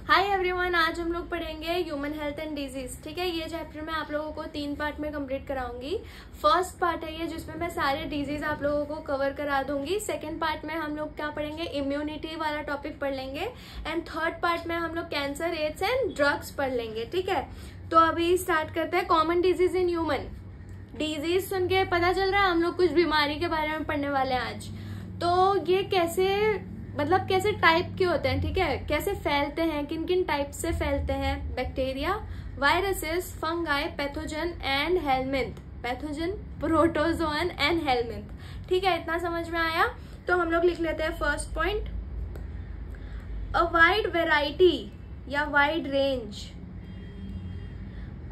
Hi everyone, आज हम लोग पढ़ेंगे ह्यूमन हेल्थ एंड डिजीज। ठीक है, ये चैप्टर मैं आप लोगों को 3 पार्ट में कंप्लीट कराऊंगी। फर्स्ट पार्ट है ये जिसमें मैं सारे डिजीज आप लोगों को कवर करा दूंगी। सेकंड पार्ट में हम लोग क्या पढ़ेंगे, इम्यूनिटी वाला टॉपिक पढ़ लेंगे। एंड थर्ड पार्ट में हम लोग कैंसर, एड्स एंड ड्रग्स पढ़ लेंगे। ठीक है, तो अभी स्टार्ट करते हैं। Common disease in human. Disease सुन के पता चल रहा है हम लोग कुछ बीमारी के बारे में पढ़ने वाले हैं आज। तो ये कैसे टाइप के होते हैं, ठीक है, कैसे फैलते हैं, किन किन टाइप से फैलते हैं। Bacteria, viruses, fungi, pathogen and helminth. Pathogen, protozoan and helminth. ठीक है, इतना समझ में आया। तो हम लोग लिख लेते हैं first point. A wide variety या wide range,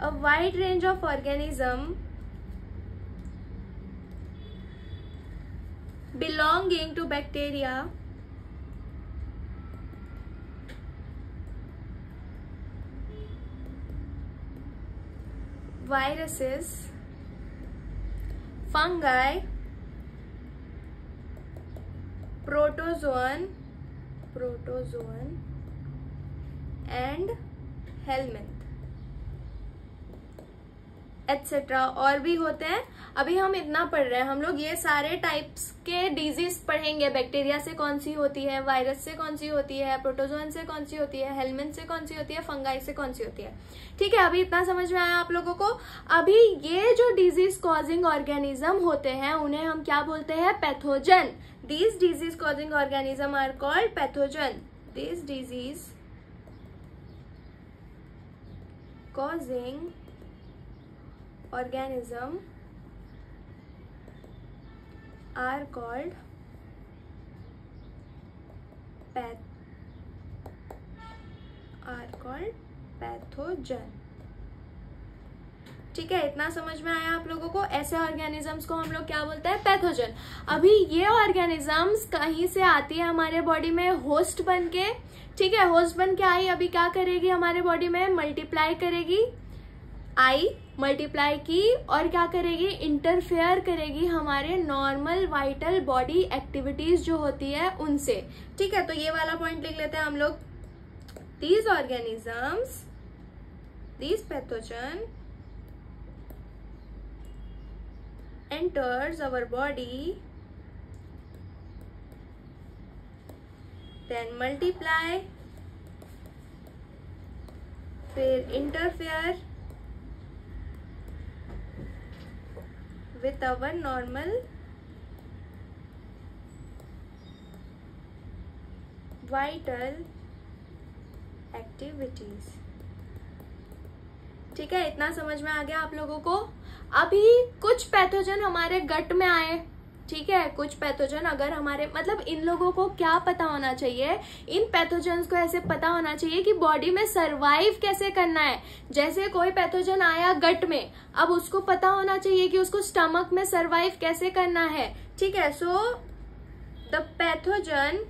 a wide range of organism belonging to bacteria, viruses, fungi, protozoan and helminth etcetera और भी होते हैं। अभी हम इतना पढ़ रहे हैं, हम लोग ये सारे टाइप्स के डिजीज पढ़ेंगे। बैक्टीरिया से कौन सी होती है, वायरस से कौन सी होती है, प्रोटोजोन से कौन सी होती है, हेलमिंथ से कौन सी होती है, फंगाई से कौन सी होती है। ठीक है, अभी इतना समझ में आया आप लोगों को। अभी ये जो डिजीज कॉजिंग ऑर्गेनिज्म होते हैं उन्हें हम क्या बोलते हैं, pathogen. These disease causing organism are called pathogen. These disease causing organism are called pathogen। ठीक है, इतना समझ में आया आप लोगों को। ऐसे ऑर्गेनिजम्स को हम लोग क्या बोलते हैं, पैथोजन। अभी ये ऑर्गेनिजम्स कहीं से आती है हमारे बॉडी में होस्ट बन के। ठीक है, होस्ट बन के आई, अभी क्या करेगी हमारे बॉडी में, मल्टीप्लाई करेगी। आई मल्टीप्लाई की और क्या करेगी, इंटरफेयर करेगी हमारे नॉर्मल वाइटल बॉडी एक्टिविटीज जो होती है उनसे। ठीक है, तो ये वाला पॉइंट लिख लेते हैं हम लोग। These organisms, these pathogen enters our body, then multiply, फिर interfere with our normal vital activities। ठीक है, इतना समझ में आ गया आप लोगों को। अभी कुछ पैथोजन हमारे गट में आए। ठीक है, कुछ पैथोजन अगर हमारे इन लोगों को क्या पता होना चाहिए, इन पैथोजन्स को ऐसे पता होना चाहिए कि बॉडी में सरवाइव कैसे करना है। जैसे कोई पैथोजन आया गट में, अब उसको पता होना चाहिए कि उसको स्टमक में सरवाइव कैसे करना है। ठीक है, so the pathogen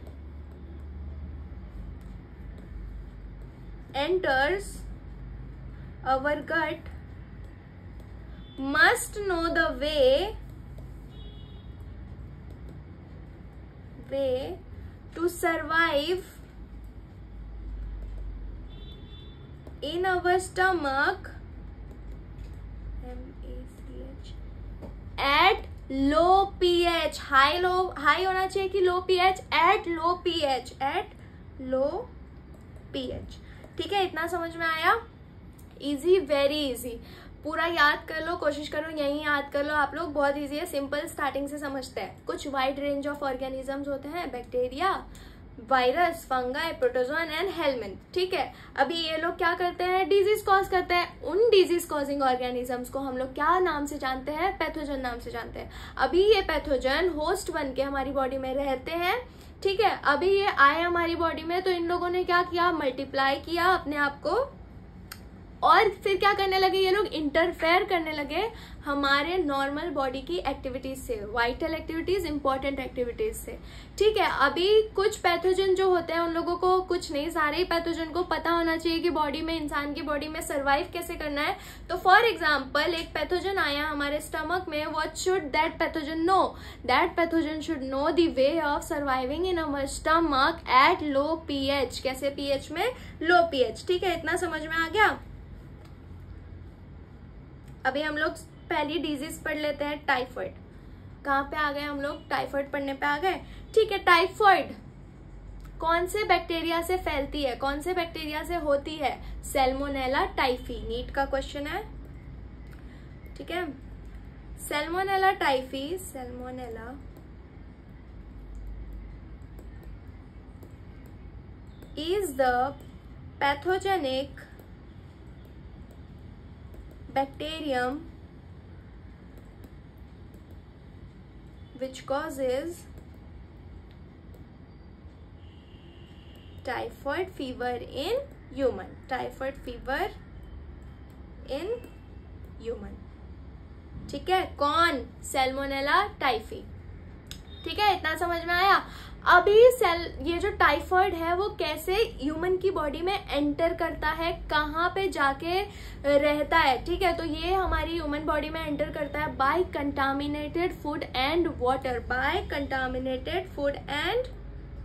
enters our gut must know the way to survive in our stomach at low pH। High होना चाहिए कि लो pH, at low pH। ठीक है, इतना समझ में आया। Easy, very easy. पूरा याद कर लो, कोशिश करो यही याद कर लो आप लोग। बहुत इजी है, सिंपल, स्टार्टिंग से समझते हैं। कुछ वाइड रेंज ऑफ ऑर्गेनिजम्स होते हैं, bacteria, virus, fungi, protozoan and helminth. ठीक है, अभी ये लोग क्या करते हैं, डिजीज कॉज करते हैं। उन डिजीज कॉजिंग ऑर्गेनिजम्स को हम लोग क्या नाम से जानते हैं, पैथोजन नाम से जानते हैं। अभी ये पैथोजन होस्ट बन के हमारी बॉडी में रहते हैं। ठीक है, अभी ये आए हमारी बॉडी में, तो इन लोगों ने क्या किया, मल्टीप्लाई किया अपने आप को, और फिर क्या करने लगे ये लोग, इंटरफेयर करने लगे हमारे नॉर्मल बॉडी की एक्टिविटीज से, वाइटल एक्टिविटीज, इंपॉर्टेंट एक्टिविटीज से। ठीक है, अभी कुछ पैथोजन जो होते हैं उन लोगों को कुछ कुछ नहीं, सारे ही पैथोजन को पता होना चाहिए कि बॉडी में, इंसान की बॉडी में सर्वाइव कैसे करना है। तो फॉर एग्जाम्पल एक पैथोजन आया हमारे स्टमक में, what should that pathogen know? That pathogen should know the way of surviving in our stomach at low pH. कैसे पीएच में? Low pH. ठीक है, इतना समझ में आ गया। अभी हम लोग पहली डिजीज पढ़ लेते हैं, टाइफाइड। कहाँ पे आ गए हम लोग? टाइफाइड पढ़ने पे आ गए। ठीक है, टाइफाइड कौन से बैक्टीरिया से फैलती है, कौन से बैक्टीरिया से होती है? सैल्मोनेला टाइफी, नीट का क्वेश्चन है। ठीक है, Salmonella typhi, Salmonella is the pathogenic bacterium which causes typhoid fever in human. Typhoid fever in human. ठीक है, कौन? Salmonella typhi. ठीक है, इतना समझ में आया। अभी ये जो टाइफाइड है वो कैसे ह्यूमन की बॉडी में एंटर करता है, कहाँ पे जाके रहता है? ठीक है, तो ये हमारी ह्यूमन बॉडी में एंटर करता है by contaminated food and water, by contaminated food and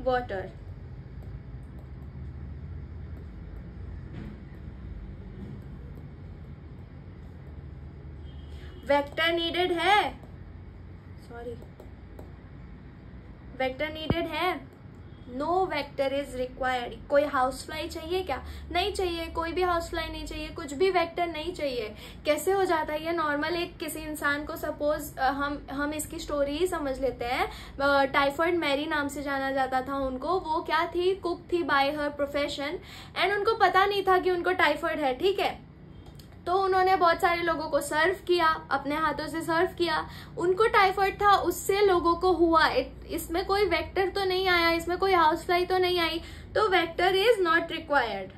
water. Vector needed है, सॉरी, वेक्टर नीडेड है? No vector is required. कोई हाउस फ्लाई चाहिए क्या? नहीं चाहिए, कोई भी हाउस फ्लाई नहीं चाहिए, कुछ भी वेक्टर नहीं चाहिए। कैसे हो जाता है ये? नॉर्मल एक किसी इंसान को, सपोज हम इसकी स्टोरी ही समझ लेते हैं। टाइफाइड मैरी नाम से जाना जाता था उनको। वो क्या थी? कुक थी बाय हर प्रोफेशन, एंड उनको पता नहीं था कि उनको टाइफाइड है। ठीक है, तो उन्होंने बहुत सारे लोगों को सर्व किया, अपने हाथों से सर्व किया, उनको टाइफाइड था, उससे लोगों को हुआ। इसमें कोई वेक्टर तो नहीं आया, इसमें कोई हाउस फ्लाई तो नहीं आई, तो वेक्टर इज नॉट रिक्वायर्ड।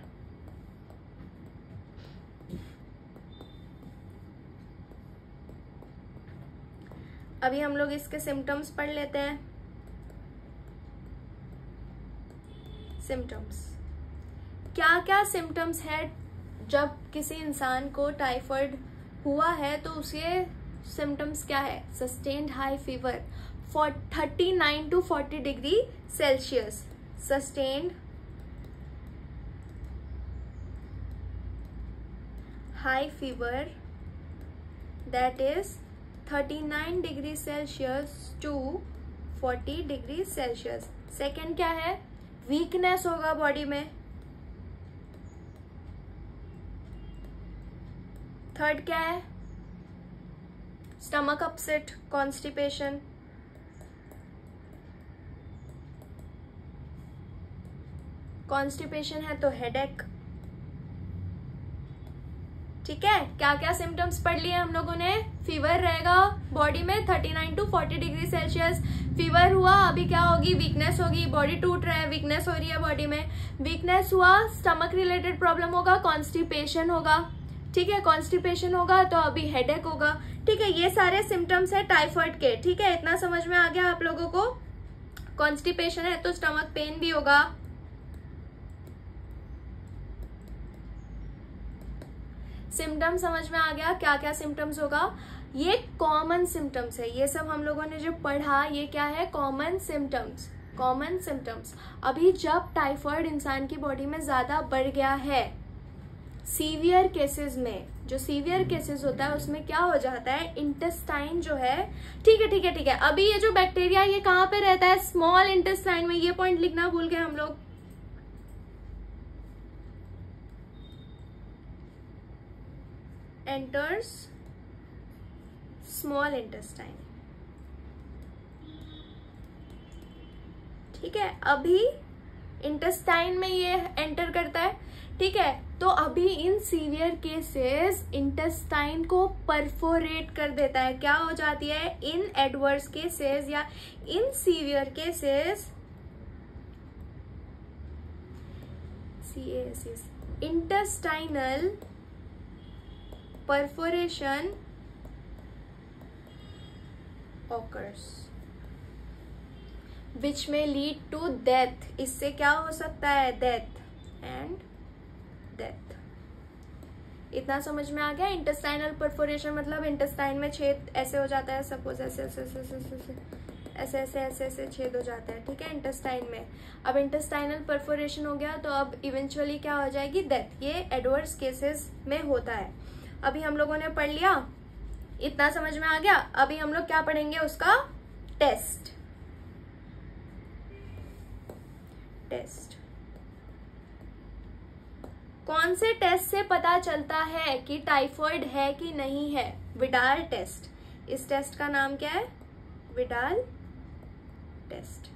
अभी हम लोग इसके सिम्टम्स पढ़ लेते हैं। सिम्टम्स, क्या क्या सिम्टम्स है जब किसी इंसान को टाइफाइड हुआ है? तो उसके सिम्टम्स क्या है? Sustained high fever 39 to 40 degree Celsius, sustained high fever that is 39 degree Celsius to 40 degree Celsius. Second क्या है? वीकनेस होगा बॉडी में। थर्ड क्या है? Stomach upset, constipation. कॉन्स्टिपेशन है तो हेडेक। ठीक है, क्या क्या सिम्टम्स पढ़ लिए हम लोगों ने? फीवर रहेगा बॉडी में 39 to 40 डिग्री सेल्सियस। फीवर हुआ, अभी क्या होगी? वीकनेस होगी, बॉडी टूट रहा है, वीकनेस हो रही है बॉडी में। वीकनेस हुआ, स्टमक रिलेटेड प्रॉब्लम होगा, कॉन्स्टिपेशन होगा। ठीक है, कॉन्स्टिपेशन होगा तो अभी हेडेक होगा। ठीक है, ये सारे सिम्टम्स है टाइफाइड के। ठीक है, इतना समझ में आ गया आप लोगों को? कॉन्स्टिपेशन है तो स्टमक पेन भी होगा। सिम्टम समझ में आ गया, क्या क्या सिम्टम्स होगा? ये कॉमन सिम्टम्स है, ये सब हम लोगों ने जो पढ़ा ये क्या है? Common symptoms, common symptoms. अभी जब टाइफाइड इंसान की बॉडी में ज्यादा बढ़ गया है, सीवियर केसेस में, जो सीवियर केसेस होता है उसमें क्या हो जाता है? इंटेस्टाइन जो है, ठीक है ठीक है ठीक है, अभी ये जो बैक्टीरिया ये कहाँ पे रहता है? स्मॉल इंटेस्टाइन में। ये पॉइंट लिखना भूल गए हम लोग। Enters small intestine. ठीक है, अभी इंटेस्टाइन में ये एंटर करता है। ठीक है, तो अभी इन सीवियर केसेस इंटेस्टाइन को परफोरेट कर देता है। क्या हो जाती है? इन एडवर्स केसेस या इन severe cases intestinal perforation occurs विच में लीड टू डेथ, इससे क्या हो सकता है, डेथ एंड डेथ। इतना समझ में आ गया। इंटेस्टाइनल परफोरेशन मतलब इंटेस्टाइन में छेद ऐसे हो जाता है, सपोज ऐसे ऐसे ऐसे ऐसे ऐसे ऐसे ऐसे ऐसे छेद हो जाता है, ठीक है, इंटेस्टाइन में। अब इंटेस्टाइनल परफोरेशन हो गया तो अब इवेंचुअली क्या हो जाएगी, डेथ। ये एडवर्स केसेस में होता है। अभी हम लोगों ने पढ़ लिया, इतना समझ में आ गया। अभी हम लोग क्या पढ़ेंगे, उसका टेस्ट। टेस्ट कौन से टेस्ट से पता चलता है कि टाइफॉइड है कि नहीं है, विडाल टेस्ट। इस टेस्ट का नाम क्या है, विडाल टेस्ट।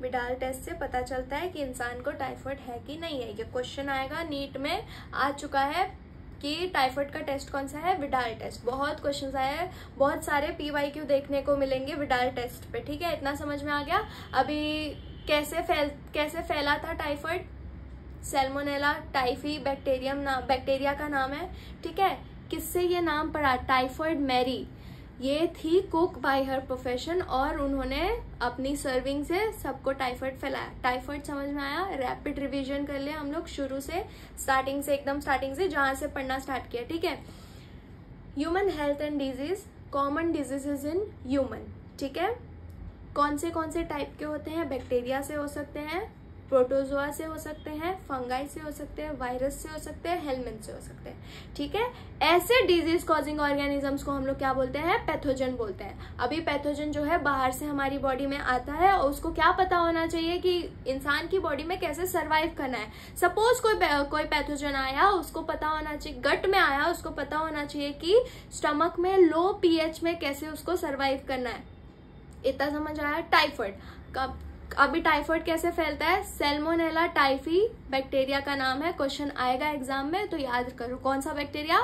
विडाल टेस्ट से पता चलता है कि इंसान को टाइफॉइड है कि नहीं है। ये क्वेश्चन आएगा, नीट में आ चुका है कि टाइफॉइड का टेस्ट कौन सा है, विडाल टेस्ट। बहुत क्वेश्चंस आए हैं, बहुत सारे PYQ देखने को मिलेंगे विडाल टेस्ट पे, ठीक है। इतना समझ में आ गया। अभी कैसे फैला था टाइफॉइड, सैल्मोनेला टाइफी बैक्टीरिया का नाम है, ठीक है। किससे ये नाम पड़ा, टाइफॉइड मैरी। ये थी कुक बाय हर प्रोफेशन और उन्होंने अपनी सर्विंग से सबको टाइफॉइड फैलाया। टाइफॉइड समझ में आया। रैपिड रिवीजन कर ले हम लोग शुरू से, स्टार्टिंग से, एकदम स्टार्टिंग से जहां से पढ़ना स्टार्ट किया, ठीक है। Human health and disease, common diseases in human, ठीक है। कौन से टाइप के होते हैं, बैक्टीरिया से हो सकते हैं, प्रोटोजोआ से हो सकते हैं, फंगाई से हो सकते हैं, वायरस से हो सकते हैं, हेलमिंथ से हो सकते हैं, ठीक है। ऐसे डिजीज कॉजिंग ऑर्गेनिजम्स को हम लोग क्या बोलते हैं, पैथोजन बोलते हैं। अभी पैथोजन जो है बाहर से हमारी बॉडी में आता है और उसको क्या पता होना चाहिए कि इंसान की बॉडी में कैसे सर्वाइव करना है। सपोज कोई पैथोजन आया, उसको पता होना चाहिए, गट में आया, उसको पता होना चाहिए कि स्टमक में लो pH में कैसे उसको सर्वाइव करना है। इतना समझ आया। टाइफॉइड, अभी टाइफॉइड कैसे फैलता है, सैल्मोनेला टाइफी बैक्टीरिया का नाम है। क्वेश्चन आएगा एग्जाम में तो याद करो, कौन सा बैक्टीरिया,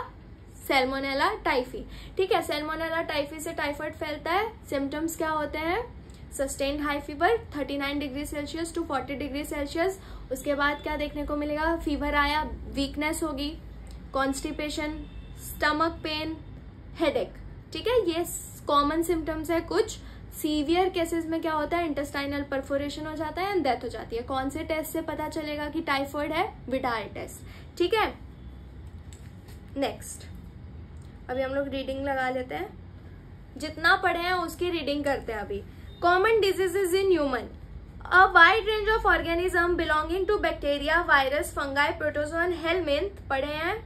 सैल्मोनेला टाइफी, ठीक है। सैल्मोनेला टाइफी से टाइफॉइड फैलता है। सिम्टम्स क्या होते हैं, sustained high fever 39 degree Celsius to 40 degree Celsius. उसके बाद क्या देखने को मिलेगा, फीवर आया, वीकनेस होगी, कॉन्स्टिपेशन, स्टमक पेन, हेडेक, ठीक है। ये कॉमन सिम्टम्स है कुछ। सीवियर केसेस में क्या होता है, इंटेस्टाइनल परफोरेशन हो जाता है एंड डेथ हो जाती है। कौन से टेस्ट से पता चलेगा कि टाइफॉइड है, विडाल टेस्ट, ठीक है। नेक्स्ट, अभी हम लोग रीडिंग लगा लेते हैं, जितना पढ़े हैं उसकी रीडिंग करते हैं। अभी common diseases in human, a wide range of organism belonging to bacteria, virus, fungi, protozoa and helminth पढ़े हैं,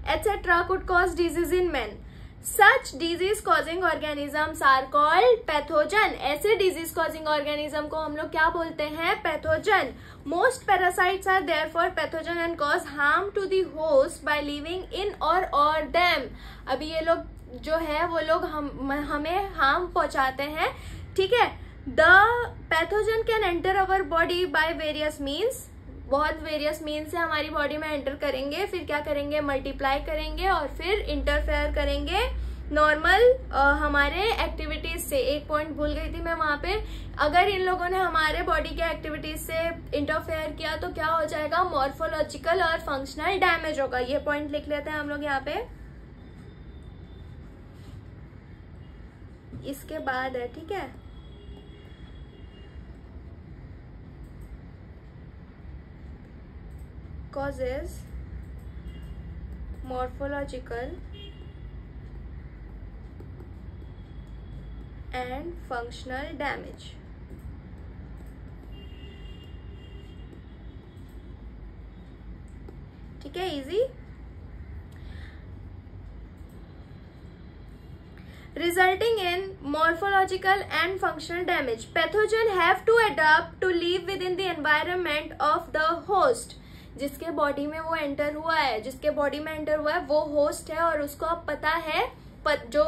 et cetera could cause disease in man. Such disease causing organisms are called pathogen. ऐसे disease causing organism को हम लोग क्या बोलते हैं, pathogen. Most parasites are therefore pathogen and cause harm to the host by living in or them. अभी ये लोग जो है वो लोग हमें harm पहुंचाते हैं, ठीक है। The pathogen can enter our body by various means. बहुत वेरियस मीन से हमारी बॉडी में एंटर करेंगे, फिर क्या करेंगे, मल्टीप्लाई करेंगे और फिर इंटरफेयर करेंगे नॉर्मल हमारे एक्टिविटीज से। एक पॉइंट भूल गई थी मैं वहां पे, अगर इन लोगों ने हमारे बॉडी के एक्टिविटीज से इंटरफेयर किया तो क्या हो जाएगा, मॉर्फोलॉजिकल और फंक्शनल डैमेज होगा। ये पॉइंट लिख लेते हैं हम लोग यहाँ पे, इसके बाद है, ठीक है। Causes morphological and functional damage. ठीक है, easy. Resulting in morphological and functional damage. Pathogen have to adapt to live within the environment of the host. जिसके बॉडी में वो एंटर हुआ है, जिसके बॉडी में एंटर हुआ है वो होस्ट है और उसको अब पता है, जो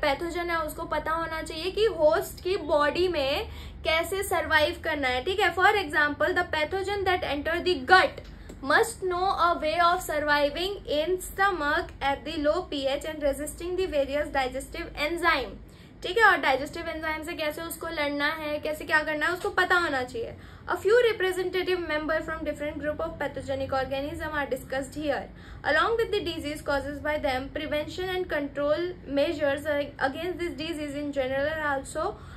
पैथोजन है उसको पता होना चाहिए कि होस्ट की बॉडी में कैसे सरवाइव करना है, ठीक है। For example, the pathogen that enter the gut must know a way of surviving in stomach at the low pH and resisting the various digestive enzyme. ठीक है, और डाइजेस्टिव एंजाइम से कैसे उसको लड़ना है, कैसे क्या करना है, उसको पता होना चाहिए. A few representative members from different group of pathogenic organisms are discussed here. Along with the disease causes by them, prevention and control measures against this disease in general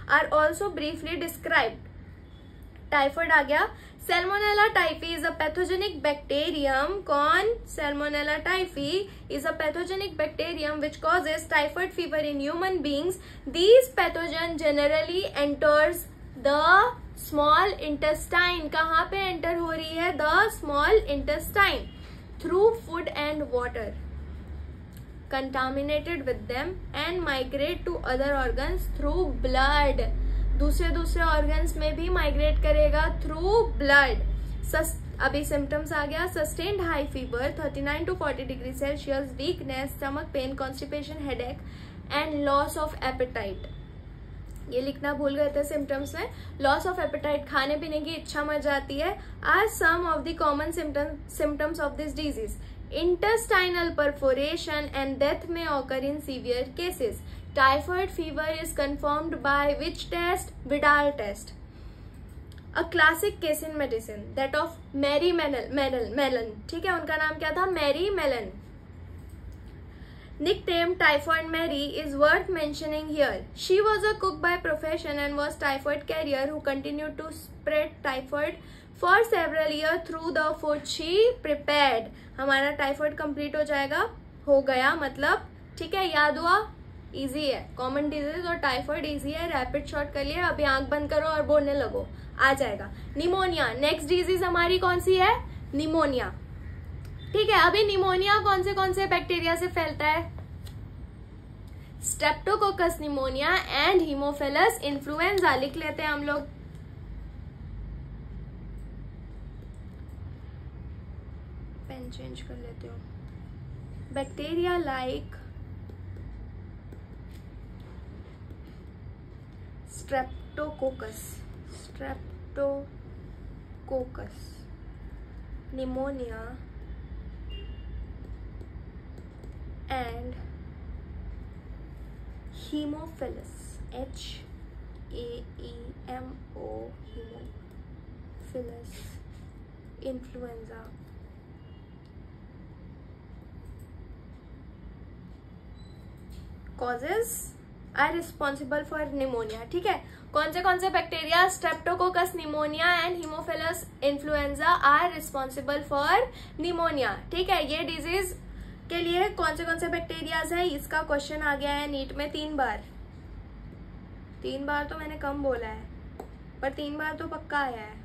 are also briefly described. Typhoid आ गया. Salmonella typhi is a pathogenic bacterium. कौन? Salmonella typhi is a pathogenic bacterium which causes typhoid fever in human beings. These pathogen generally enters the small intestine. कहाँ पे enter हो रही है? The small intestine through food and water contaminated with them and migrate to other organs through blood. दूसरे organs में भी migrate करेगा through blood. अभी सिम्टम्स आ गया. Sustained high fever 39 to 40 degree Celsius, weakness, stomach pain, constipation, headache and loss of appetite. ये लिखना भूल गए थे सिम्टम्स में. लॉस ऑफ एपेटाइट, खाने पीने की इच्छा मर जाती है, are some of the common symptoms of this disease. Intestinal perforation and death may occur in severe cases. Typhoid fever is confirmed by which test? Vidal test. A classic case in medicine, that of Mary Mellon. ठीक है, उनका नाम क्या था? Mary Mellon. Nickname Typhoid Mary is worth mentioning here. She was a cook by profession and was typhoid carrier who continued to spread typhoid for several years through the food she prepared. हमारा typhoid complete हो जाएगा. हो गया मतलब, ठीक है, याद हुआ? इजी है. कॉमन डिजीज और टाइफाइड इजी है. रैपिड शॉर्ट कर लिया. अभी आंख बंद करो और बोलने लगो, आ जाएगा. निमोनिया नेक्स्ट डिजीज हमारी कौन सी है? निमोनिया. ठीक है, अभी निमोनिया कौन से बैक्टीरिया से फैलता है? Streptococcus pneumonia and Haemophilus influenza. लिख लेते हैं हम लोग. पेन चेंज कर लेते हो. Bacteria like streptococcus pneumonia and haemophilus HAEMO haemophilus influenza causes are responsible for pneumonia. ठीक है, कौन से bacteria? Streptococcus pneumonia and Haemophilus influenza are responsible for pneumonia. ठीक है, ये डिजीज के लिए कौन से बैक्टीरियाज है? इसका क्वेश्चन आ गया है नीट में 3 बार. 3 बार तो मैंने कम बोला है, पर 3 बार तो पक्का आया है.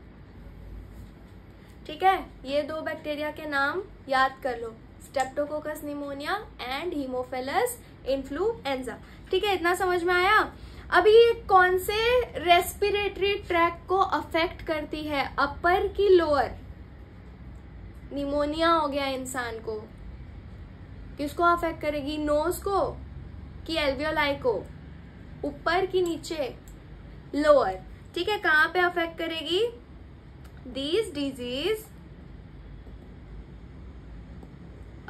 ठीक है, ये 2 बैक्टीरिया के नाम याद कर लो. Streptococcus pneumonia and Haemophilus influenzae. ठीक है, इतना समझ में आया. अभी ये कौन से रेस्पिरेटरी ट्रैक को अफेक्ट करती है? अपर की लोअर? निमोनिया हो गया इंसान को, किसको अफेक्ट करेगी? नोज को कि एल्वियोलाई को? ऊपर की नीचे? लोअर. ठीक है, कहाँ पे अफेक्ट करेगी? This disease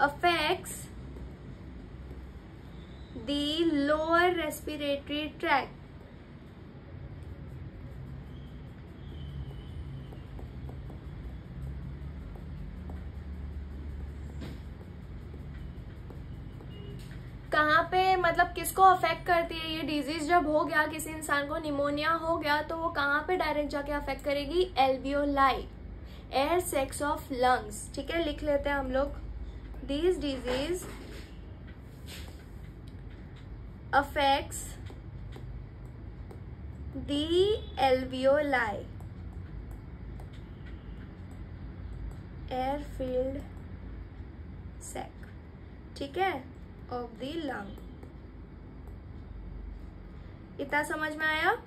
affects the lower respiratory tract. कहाँ पे मतलब किसको अफेक्ट करती है ये डिजीज? जब हो गया किसी इंसान को निमोनिया हो गया तो वो कहाँ पे डायरेक्ट जाके अफेक्ट करेगी? Alveoli, air sacs of lungs. ठीक है, लिख लेते हैं हम लोग. This disease affects the alveoli, air-filled sac. ठीक है, of the lung. इतना समझ में आया?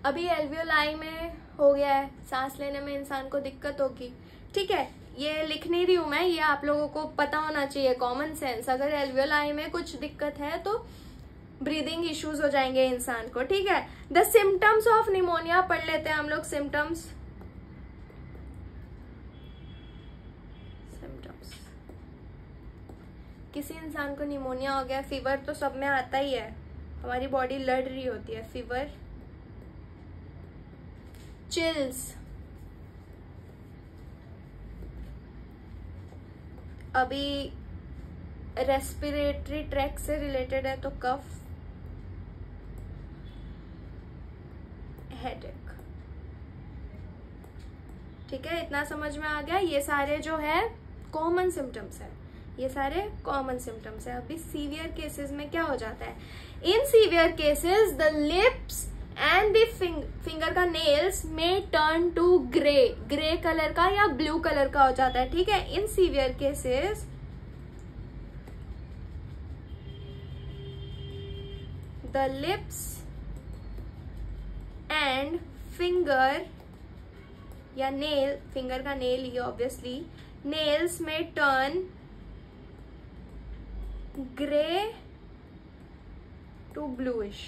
अभी एल्वियोलाई में हो गया है, सांस लेने में इंसान को दिक्कत होगी. ठीक है, ये लिख नहीं रही हूं मैं, ये आप लोगों को पता होना चाहिए, कॉमन सेंस. अगर एल्वियोलाई में कुछ दिक्कत है तो ब्रीदिंग इश्यूज हो जाएंगे इंसान को. ठीक है, द सिम्टम्स ऑफ निमोनिया पढ़ लेते हैं हम लोग. सिम्टम्स किसी इंसान को निमोनिया हो गया, फीवर तो सब में आता ही है, हमारी बॉडी लड़ रही होती है, फीवर, चिल्स, अभी रेस्पिरेटरी ट्रैक से रिलेटेड है तो कफ, हेडेक। ठीक है, इतना समझ में आ गया। ये सारे जो है कॉमन सिम्टम्स है, ये सारे कॉमन सिम्टम्स है। अभी सीवियर केसेस में क्या हो जाता है, in severe cases the lips and the finger का नेल्स में turn to grey, grey colour का या ब्लू कलर का हो जाता है। ठीक है, in severe cases the lips and finger या नेल, फिंगर का नेल ये ऑब्वियसली, नेल्स में टर्न ग्रे टू ब्लूइश।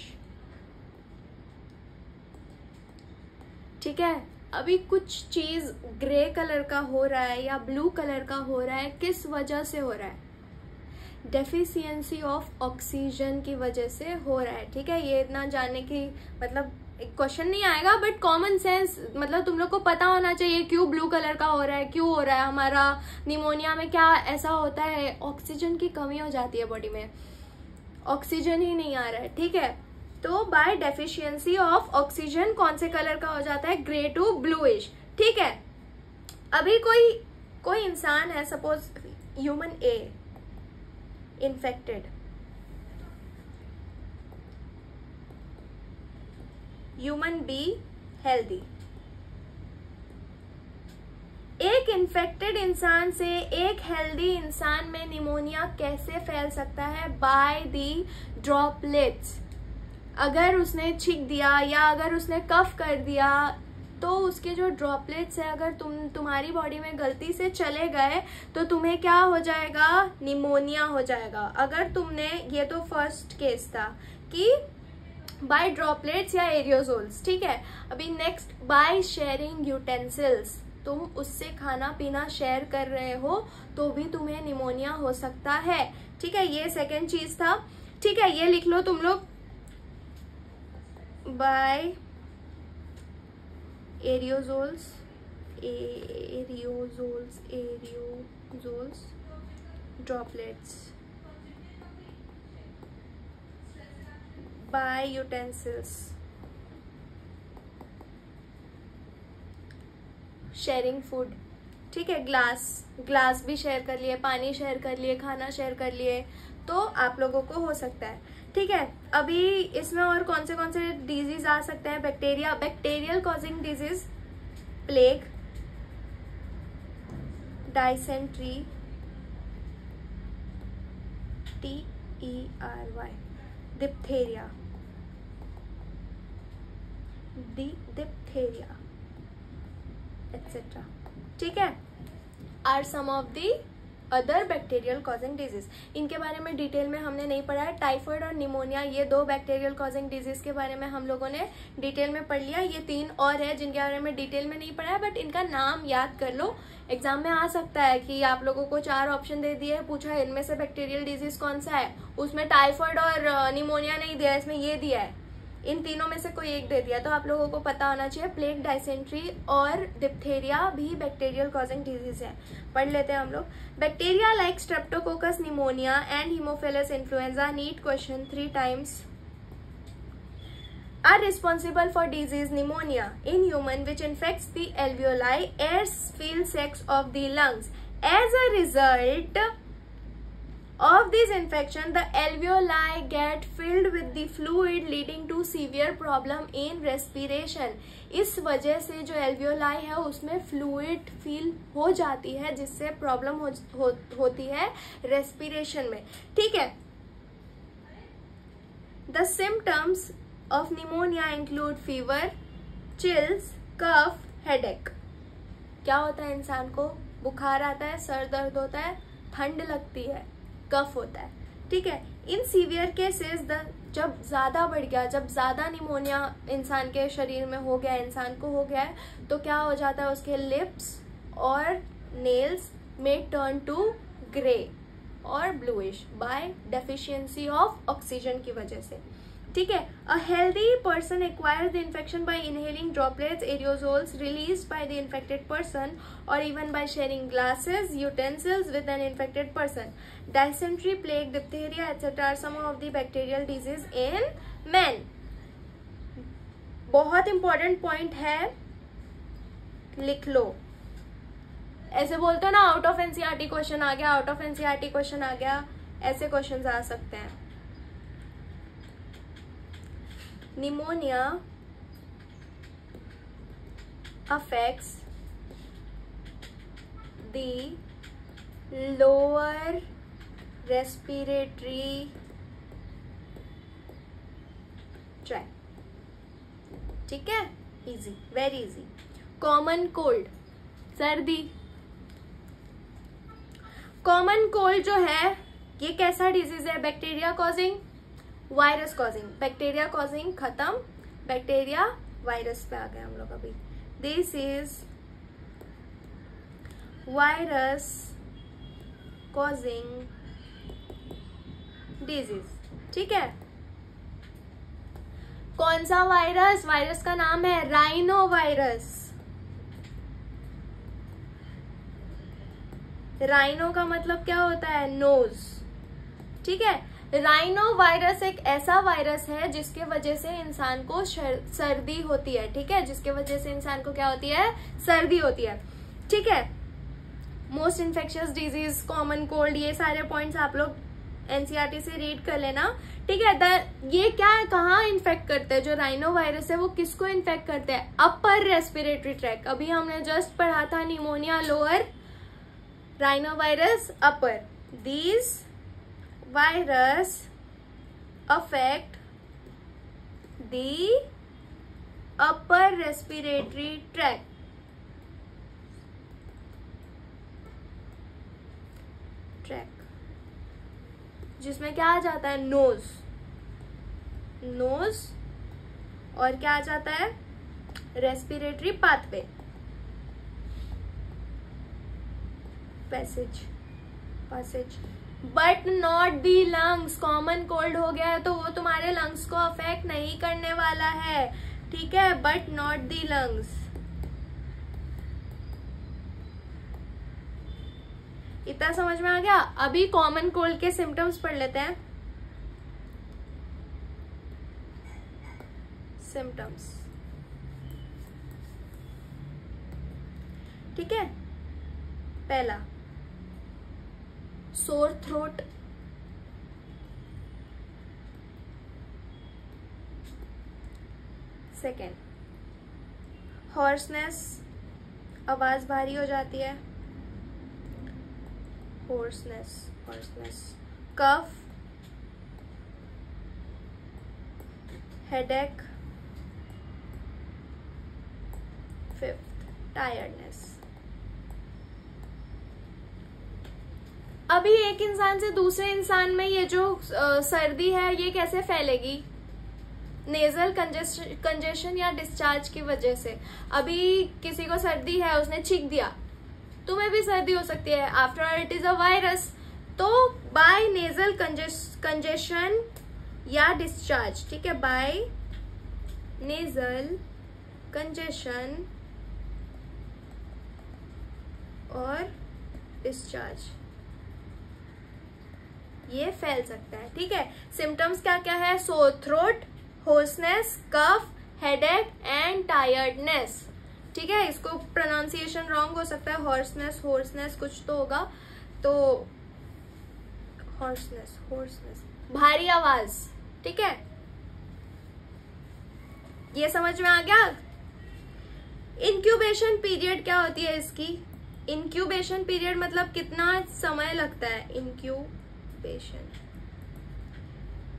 ठीक है, अभी कुछ चीज ग्रे कलर का हो रहा है या ब्लू कलर का हो रहा है, किस वजह से हो रहा है, डेफिशिएंसी ऑफ ऑक्सीजन की वजह से हो रहा है। ठीक है, ये इतना जानने की मतलब क्वेश्चन नहीं आएगा, बट कॉमन सेंस मतलब तुम लोग को पता होना चाहिए क्यों ब्लू कलर का हो रहा है, क्यों हो रहा है, हमारा निमोनिया में क्या ऐसा होता है, ऑक्सीजन की कमी हो जाती है बॉडी में, ऑक्सीजन ही नहीं आ रहा है। ठीक है, तो बाय डेफिशिएंसी ऑफ ऑक्सीजन कौन से कलर का हो जाता है, ग्रे टू ब्लूइश। ठीक है, अभी कोई इंसान है, suppose human A infected, human be healthy. एक इन्फेक्टेड इंसान से एक हेल्दी इंसान में निमोनिया कैसे फैल सकता है, बाय दी ड्रॉपलेट्स। अगर उसने छींक दिया या अगर उसने कफ कर दिया तो उसके जो ड्रॉपलेट्स है अगर तुम्हारी बॉडी में गलती से चले गए तो तुम्हें क्या हो जाएगा, निमोनिया हो जाएगा। अगर तुमने, ये तो फर्स्ट केस था कि बाय ड्रॉपलेट्स या एरियोजोल्स। ठीक है, अभी नेक्स्ट बाय शेयरिंग यूटेंसिल्स, तुम उससे खाना पीना शेयर कर रहे हो तो भी तुम्हें निमोनिया हो सकता है। ठीक है, ये सेकेंड चीज था। ठीक है, ये लिख लो तुम लोग, by aerosols droplets, by utensils, sharing food. ठीक है, ग्लास भी शेयर कर लिए, पानी शेयर कर लिए, खाना शेयर कर लिए, तो आप लोगों को हो सकता है। ठीक है, अभी इसमें और कौन से डिजीज आ सकते हैं, bacterial causing disease, plague, dysentery, TERY, diphtheria, etc. ठीक है, are some of the other bacterial causing disease. इनके बारे में डिटेल में हमने नहीं पढ़ा है। टाइफाइड और निमोनिया, ये दो बैक्टीरियल कॉजिंग डिजीज के बारे में हम लोगों ने डिटेल में पढ़ लिया। ये 3 और है जिनके बारे में डिटेल में नहीं पढ़ा है, बट इनका नाम याद कर लो, एग्जाम में आ सकता है कि आप लोगों को 4 ऑप्शन दे दिए, पूछा है इनमें से बैक्टीरियल डिजीज कौन सा है, उसमें टाइफाइड और निमोनिया नहीं दिया है, इसमें ये दिया है, इन तीनों में से कोई एक दे दिया, तो आप लोगों को पता होना चाहिए। प्लेग, डाइसेंट्री और डिप्थेरिया भी बैक्टीरियल कॉजिंग डिजीज है। पढ़ लेते हैं हम लोग। Bacteria like streptococcus pneumonia and Haemophilus influenza, NEET question 3 times, are responsible for disease pneumonia in human which infects the alveoli, air fill sacs of the lungs. As a result of this infection, the alveoli get filled with the fluid leading to severe problem in respiration. इस वजह से जो alveoli है उसमें fluid fill हो जाती है जिससे प्रॉब्लम होती है respiration में। ठीक है, the symptoms of pneumonia include fever, chills, cough, headache. क्या होता है, इंसान को बुखार आता है, सर दर्द होता है, ठंड लगती है, कफ होता है। ठीक है, इन सीवियर केसेस जब ज्यादा बढ़ गया, जब ज्यादा निमोनिया इंसान के शरीर में हो गया, इंसान को हो गया है, तो क्या हो जाता है, उसके लिप्स और नेल्स में टर्न टू ग्रे। और bluish by deficiency of oxygen की वजह से, ठीक है। A healthy person acquires the infection by inhaling droplets aerosols released by the infected person और even by sharing glasses utensils with an infected person. Dysentery, plague, diphtheria etcetera are some of the bacterial disease in man. बहुत important point है, लिख लो। ऐसे बोलते हो ना, out of NCERT question आ गया, आउट ऑफ एनसीईआरटी क्वेश्चन आ गया, ऐसे क्वेश्चन आ सकते हैं। Pneumonia affects the lower respiratory tract, ठीक है, easy, very easy. Common cold, सर्दी। कॉमन कोल्ड जो है ये कैसा डिजीज है? Bacteria causing, virus causing. Bacteria causing खत्म, बैक्टीरिया वायरस पे आ गए हम लोग अभी। This is virus causing disease, ठीक है। कौन सा वायरस? वायरस का नाम है राइनो वायरस। राइनो का मतलब क्या होता है? नोज, ठीक है। राइनो वायरस एक ऐसा वायरस है जिसके वजह से इंसान को सर्दी होती है, ठीक है, जिसके वजह से इंसान को क्या होती है? सर्दी होती है, ठीक है। Most infectious disease, common cold, ये सारे पॉइंट्स आप लोग एनसीईआरटी से रीड कर लेना, ठीक है। ये क्या है, कहाँ इन्फेक्ट करते हैं? जो राइनो वायरस है वो किसको इन्फेक्ट करते हैं? Upper respiratory tract. अभी हमने जस्ट पढ़ा था pneumonia lower, rhino virus upper. These virus affect the upper respiratory tract, जिसमें क्या आ जाता है? नोज, नोज, और क्या आ जाता है? Respiratory pathway, passage, but not the lungs. Common cold हो गया है तो वो तुम्हारे लंग्स को अफेक्ट नहीं करने वाला है, ठीक है, बट नॉट दी लंग्स। इतना समझ में आ गया? अभी कॉमन कोल्ड के सिम्टम्स पढ़ लेते हैं। सिम्टम्स, ठीक है। पहला, सोर थ्रोट, सेकेंड, हॉर्सनेस, आवाज भारी हो जाती है, हॉर्सनेस, कफ, हेडेक, फिफ्थ, टायर्डनेस। अभी एक इंसान से दूसरे इंसान में ये जो सर्दी है ये कैसे फैलेगी? नेजल कंजेशन या डिस्चार्ज की वजह से। अभी किसी को सर्दी है, उसने छींक दिया, तुम्हें भी सर्दी हो सकती है, after all it is a virus. तो बाय नेजल कंजेशन या डिस्चार्ज, ठीक है, बाय नेजल कंजेशन और डिस्चार्ज ये फैल सकता है, ठीक है। सिम्टम्स क्या क्या है? Sore throat, hoarseness, cough, headache and tiredness, ठीक है। इसको प्रोनाउंसिएशन रॉन्ग हो सकता है, हॉर्सनेस कुछ तो होगा, तो हॉर्सनेस, भारी आवाज, ठीक है। ये समझ में आ गया? इंक्यूबेशन पीरियड क्या होती है इसकी? इंक्यूबेशन पीरियड मतलब कितना समय लगता है? इंक्यूबेशन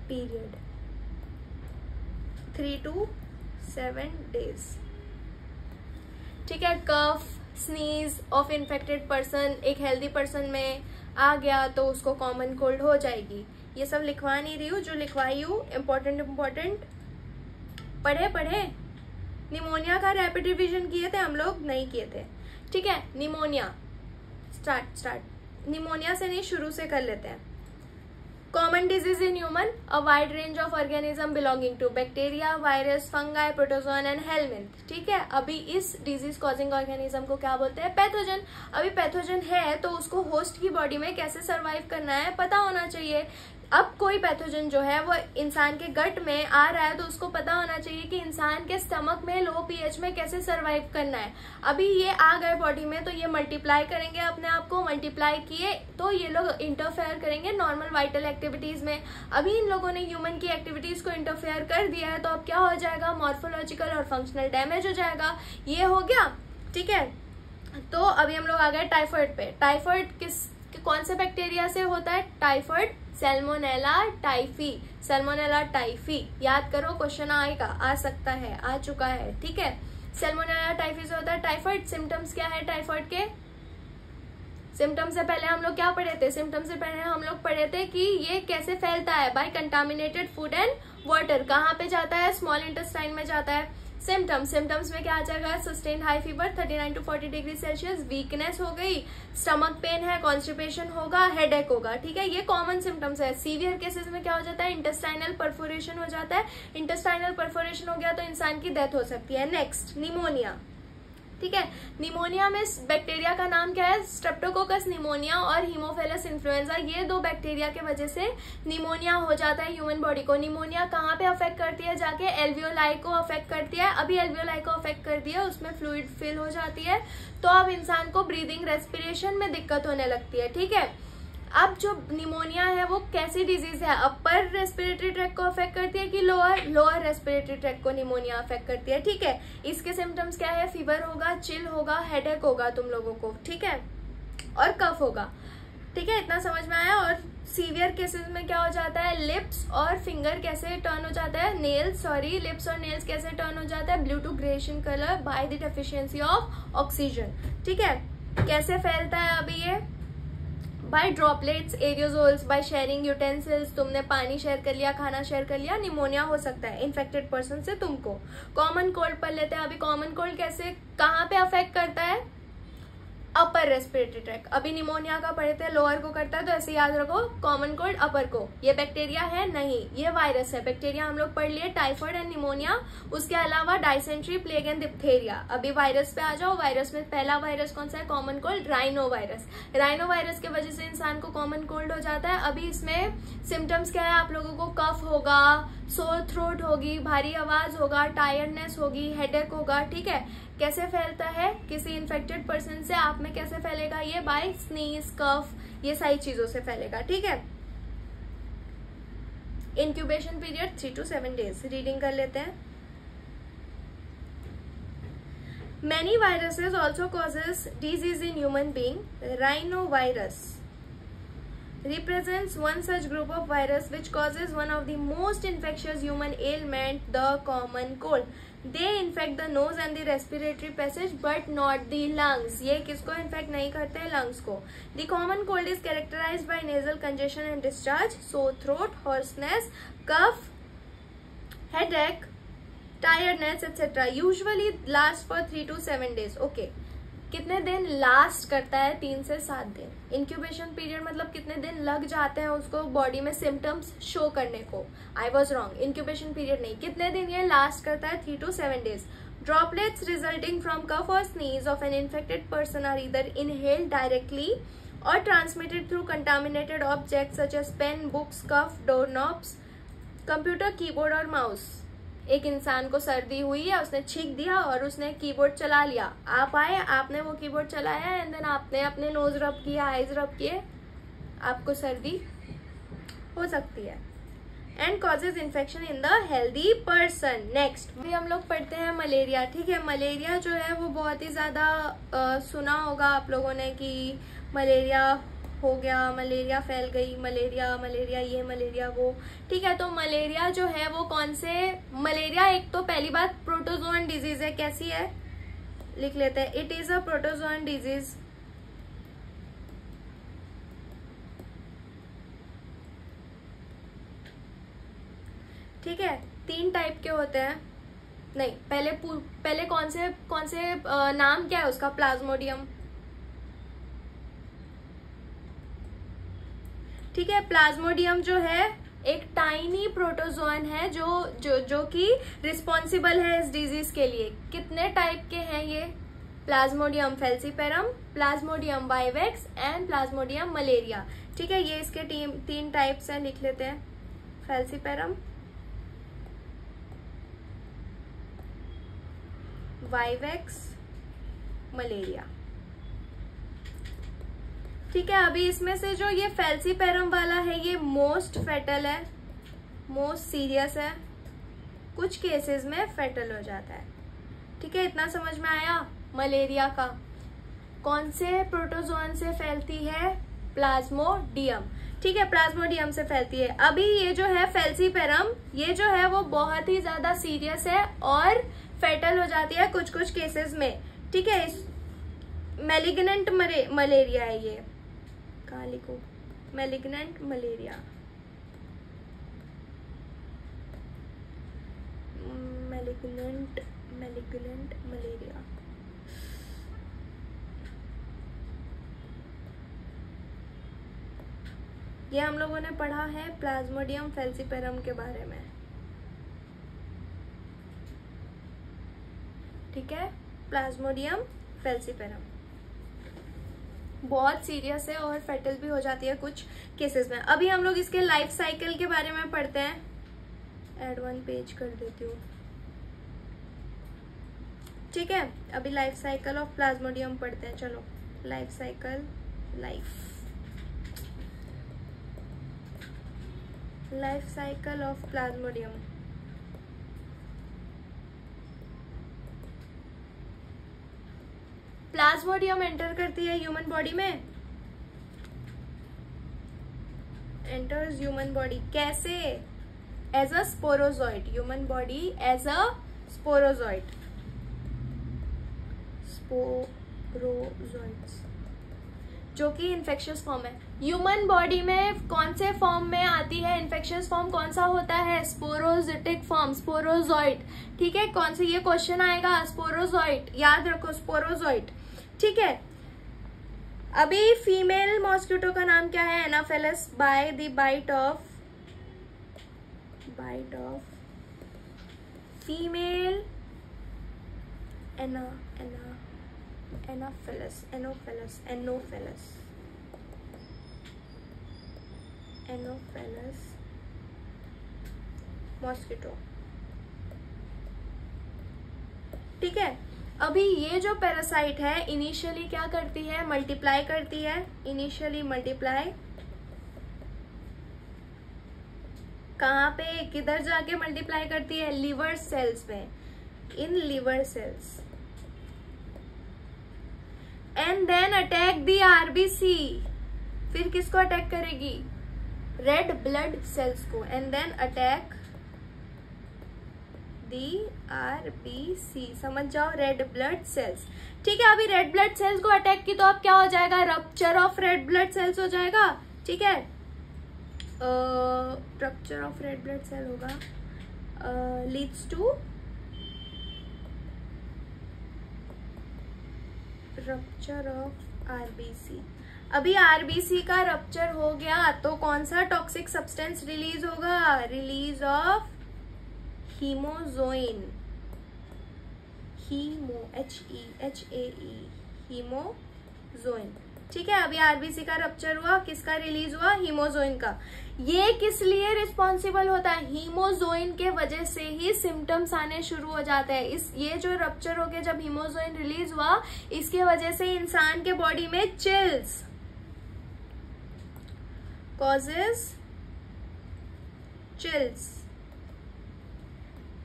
पीरियड 3 to 7 days, ठीक है। कफ, स्नीज ऑफ इन्फेक्टेड पर्सन एक हेल्दी पर्सन में आ गया तो उसको कॉमन कोल्ड हो जाएगी। ये सब लिखवा नहीं रही हूँ, जो लिखवाई हूँ इम्पोर्टेंट पढ़े। निमोनिया का रैपिड रिवीजन किए थे हम लोग? नहीं किए थे, ठीक है। Pneumonia, start. निमोनिया से नहीं, शुरू से कर लेते हैं। Common disease in human, a wide range of organism belonging to bacteria, virus, fungi, protozoan and helminth. ठीक है, अभी इस डिजीज कॉजिंग ऑर्गेनिज्म को क्या बोलते हैं? पैथोजन। अभी पैथोजन है तो उसको होस्ट की बॉडी में कैसे सर्वाइव करना है पता होना चाहिए। अब कोई पैथोजन जो है वो इंसान के गट में आ रहा है तो उसको पता होना चाहिए कि इंसान के स्टमक में लो पीएच में कैसे सरवाइव करना है। अभी ये आ गए बॉडी में तो ये मल्टीप्लाई करेंगे अपने आप को, मल्टीप्लाई किए तो ये लोग इंटरफेयर करेंगे नॉर्मल वाइटल एक्टिविटीज में। अभी इन लोगों ने ह्यूमन की एक्टिविटीज को इंटरफेयर कर दिया है तो अब क्या हो जाएगा? मॉर्फोलॉजिकल और फंक्शनल डैमेज हो जाएगा। ये हो गया, ठीक है। तो अभी हम लोग आ गए टाइफाइड पे। टाइफाइड कौन से बैक्टीरिया से होता है? Typhoid Salmonella typhi, Salmonella typhi. याद करो, क्वेश्चन आएगा, आ सकता है, आ चुका है, ठीक है। सैल्मोनेला टाइफी से होता है टाइफाइड। सिम्टम्स क्या है टाइफाइड के? सिम्टम से पहले हम लोग क्या पढ़े थे? सिम्टम से पहले हम लोग पढ़े थे कि ये कैसे फैलता है, by contaminated food and water. कहाँ पे जाता है? स्मॉल इंटेस्टाइन में जाता है। सिम्टम्स में क्या आ जाएगा? Sustain high fever 39 to 40 degree Celsius, weakness हो गई, स्टमक पेन है, कॉन्स्टिपेशन होगा, हेडेक होगा, ठीक है। ये कॉमन सिम्टम्स है। सीवियर केसेस में क्या हो जाता है? इंटेस्टाइनल परफोरेशन हो जाता है। इंटेस्टाइनल परफोरेशन हो गया तो इंसान की डेथ हो सकती है। नेक्स्ट, निमोनिया, ठीक है। निमोनिया में बैक्टीरिया का नाम क्या है? स्ट्रेप्टोकोकस निमोनिया और हीमोफिलस इन्फ्लुएंजा। ये दो बैक्टीरिया के वजह से निमोनिया हो जाता है ह्यूमन बॉडी को। निमोनिया कहाँ पे अफेक्ट करती है? जाके एल्वियोलाई को अफेक्ट करती है। अभी एल्वियोलाई को अफेक्ट कर दिया, उसमें फ्लूइड फिल हो जाती है तो अब इंसान को ब्रीदिंग रेस्पिरेशन में दिक्कत होने लगती है, ठीक है। अब जो निमोनिया है वो कैसी डिजीज है? अपर रेस्पिरेटरी ट्रैक को अफेक्ट करती है कि लोअर रेस्पिरेटरी ट्रैक को निमोनिया अफेक्ट करती है, ठीक है। इसके सिम्टम्स क्या है? फीवर होगा, चिल होगा, हेडेक होगा तुम लोगों को, ठीक है, और कफ होगा, ठीक है। इतना समझ में आया? और सीवियर केसेस में क्या हो जाता है? लिप्स और फिंगर कैसे टर्न हो जाता है? लिप्स और नेल्स कैसे टर्न हो जाता है? Blue to greyish in colour by the deficiency of oxygen, ठीक है। कैसे फैलता है अभी ये? By droplets, aerosols, by sharing utensils. तुमने पानी शेयर कर लिया, खाना शेयर कर लिया, निमोनिया हो सकता है इन्फेक्टेड पर्सन से तुमको। कॉमन कोल्ड पढ़ लेते हैं अभी। कॉमन कोल्ड कैसे, कहाँ पे अफेक्ट करता है? Upper respiratory tract. अभी निमोनिया का पढ़े थे लोअर को करता है तो ऐसे याद रखो, कॉमन कोल्ड अपर को। ये बैक्टीरिया है नहीं, ये वायरस है। बैक्टीरिया हम लोग पढ़ लिए टाइफाइड एंड निमोनिया, उसके अलावा डायसेंट्री, प्लेग एंड डिप्थेरिया। अभी वायरस पे आ जाओ। वायरस में पहला वायरस कौन सा है? Common cold, rhino virus. Rhino virus की वजह से इंसान को कॉमन कोल्ड हो जाता है। अभी इसमें सिम्टम्स क्या है आप लोगों को? कफ होगा, सोर थ्रोट होगी, भारी आवाज होगा, टायर्डनेस होगी, हेडेक होगा, ठीक है। कैसे फैलता है? किसी इन्फेक्टेड पर्सन से आप में कैसे फैलेगा? ये बाय स्नीज, कफ, ये सारी चीजों से फैलेगा, ठीक है। Incubation period 3 to 7 days. Reading कर लेते हैं। Many viruses also causes disease in human being. Rhinovirus represents one such group of virus which causes one of the most infectious human ailment, the common cold. They infect the nose and the respiratory passage but not the lungs. ये किसको infect नहीं करते हैं? Lungs को। The common cold is characterized by nasal congestion and discharge, sore throat, hoarseness, cough, headache, tiredness, etc. Usually lasts for 3 to 7 days. Okay. कितने दिन last करता है? 3 से 7 दिन। इंक्यूबेशन पीरियड मतलब कितने दिन लग जाते हैं उसको बॉडी में सिम्टम्स शो करने को। I was wrong, incubation period नहीं। कितने दिन ये लास्ट करता है? 3 to 7 days. Droplets resulting from cough और sneeze of an infected person are either inhaled directly or transmitted through contaminated objects such as pen, books, cuff, doorknobs, computer, keyboard और mouse। एक इंसान को सर्दी हुई है, उसने छींक दिया और उसने कीबोर्ड चला लिया। आप आए, आपने वो कीबोर्ड चलाया एंड देन आपने अपने नोज रब किया, आईज रब किए, आपको सर्दी हो सकती है। And causes infection in the healthy person. Next भी हम लोग पढ़ते हैं मलेरिया, ठीक है। मलेरिया जो है वो बहुत ही ज्यादा सुना होगा आप लोगों ने कि मलेरिया हो गया, मलेरिया फैल गई, मलेरिया ये मलेरिया वो, ठीक है। तो मलेरिया जो है वो कौन से? मलेरिया एक तो पहली बात प्रोटोजोन डिजीज है। कैसी है? लिख लेते हैं, it is a protozoan disease. ठीक है। 3 टाइप के होते हैं। नहीं, पहले कौन से नाम क्या है उसका? प्लाज्मोडियम, ठीक है। प्लाज्मोडियम जो है एक टाइनी प्रोटोजोन है जो कि रिस्पॉन्सिबल है इस डिजीज के लिए। कितने टाइप के हैं ये? Plasmodium falciparum, Plasmodium vivax and Plasmodium malaria. ठीक है, ये इसके 3 टाइप्स हैं, लिख लेते हैं। Falciparum, vivax, malaria. ठीक है, अभी इसमें से जो ये फैल्सीपेरम वाला है ये मोस्ट फेटल है, मोस्ट सीरियस है, कुछ केसेस में फेटल हो जाता है। ठीक है, इतना समझ में आया। मलेरिया का कौन से प्रोटोजोन से फैलती है? प्लाज्मोडियम। ठीक है, प्लाज्मोडियम से फैलती है। अभी ये जो है फैल्सीपेरम, ये जो है वो बहुत ही ज्यादा सीरियस है और फेटल हो जाती है कुछ कुछ केसेस में। ठीक है, मैलिग्नेंट मलेरिया है ये। कहाँ लिखो? Malignant malaria, malignant malaria. ये हम लोगों ने पढ़ा है प्लाज्मोडियम फैल्सीपेरम के बारे में। ठीक है, प्लाज्मोडियम फैल्सीपेरम बहुत सीरियस है और फेटल भी हो जाती है कुछ केसेस में। अभी हम लोग इसके लाइफ साइकिल के बारे में पढ़ते हैं। ऐड 1 पेज कर देती हूँ। ठीक है, अभी लाइफ साइकिल ऑफ प्लाज्मोडियम पढ़ते हैं। चलो, life cycle, life cycle of Plasmodium. Plasmodium enter करती है ह्यूमन बॉडी में, एंटर्स ह्यूमन बॉडी कैसे? As a sporozoite, human body as a sporozoite, sporozoites, जो कि इन्फेक्शियस फॉर्म है। ह्यूमन बॉडी में कौन से फॉर्म में आती है? इन्फेक्शियस फॉर्म कौन सा होता है? स्पोरोजिटिक फॉर्म, स्पोरोजॉइट। ठीक है, कौन से? ये क्वेश्चन आएगा, स्पोरोजॉइट, याद रखो, स्पोरोजॉइट। ठीक है, अभी फीमेल मॉस्किटो का नाम क्या है? Anopheles, by the bite of female Anopheles mosquito. ठीक है, अभी ये जो पैरासाइट है इनिशियली क्या करती है? मल्टीप्लाई करती है। इनिशियली मल्टीप्लाई कहाँ पे, किधर जाके मल्टीप्लाई करती है? लिवर सेल्स में, in liver cells. And then attack the RBC. फिर किसको अटैक करेगी? रेड ब्लड सेल्स को। And then attack the RBC, समझ जाओ, रेड ब्लड सेल्स। ठीक है, अभी रेड ब्लड सेल्स को अटैक की तो अब क्या हो जाएगा? Rupture of red blood cells हो जाएगा। ठीक है, rupture of red blood cell होगा, leads to rupture of RBC. अभी आरबीसी का रप्चर हो गया तो कौन सा टॉक्सिक सब्सटेंस रिलीज होगा? Release of hemozoin, HEAE, hemozoin. ठीक है, अभी आरबीसी का रप्चर हुआ, किसका रिलीज हुआ? हीमोजोइन का। ये किस लिए रिस्पॉन्सिबल होता है? हीमोजोइन के वजह से ही सिम्टम्स आने शुरू हो जाते हैं। ये जो रप्चर हो गया, जब हीमोजोइन रिलीज हुआ, इसके वजह से इंसान के बॉडी में chills, causes chills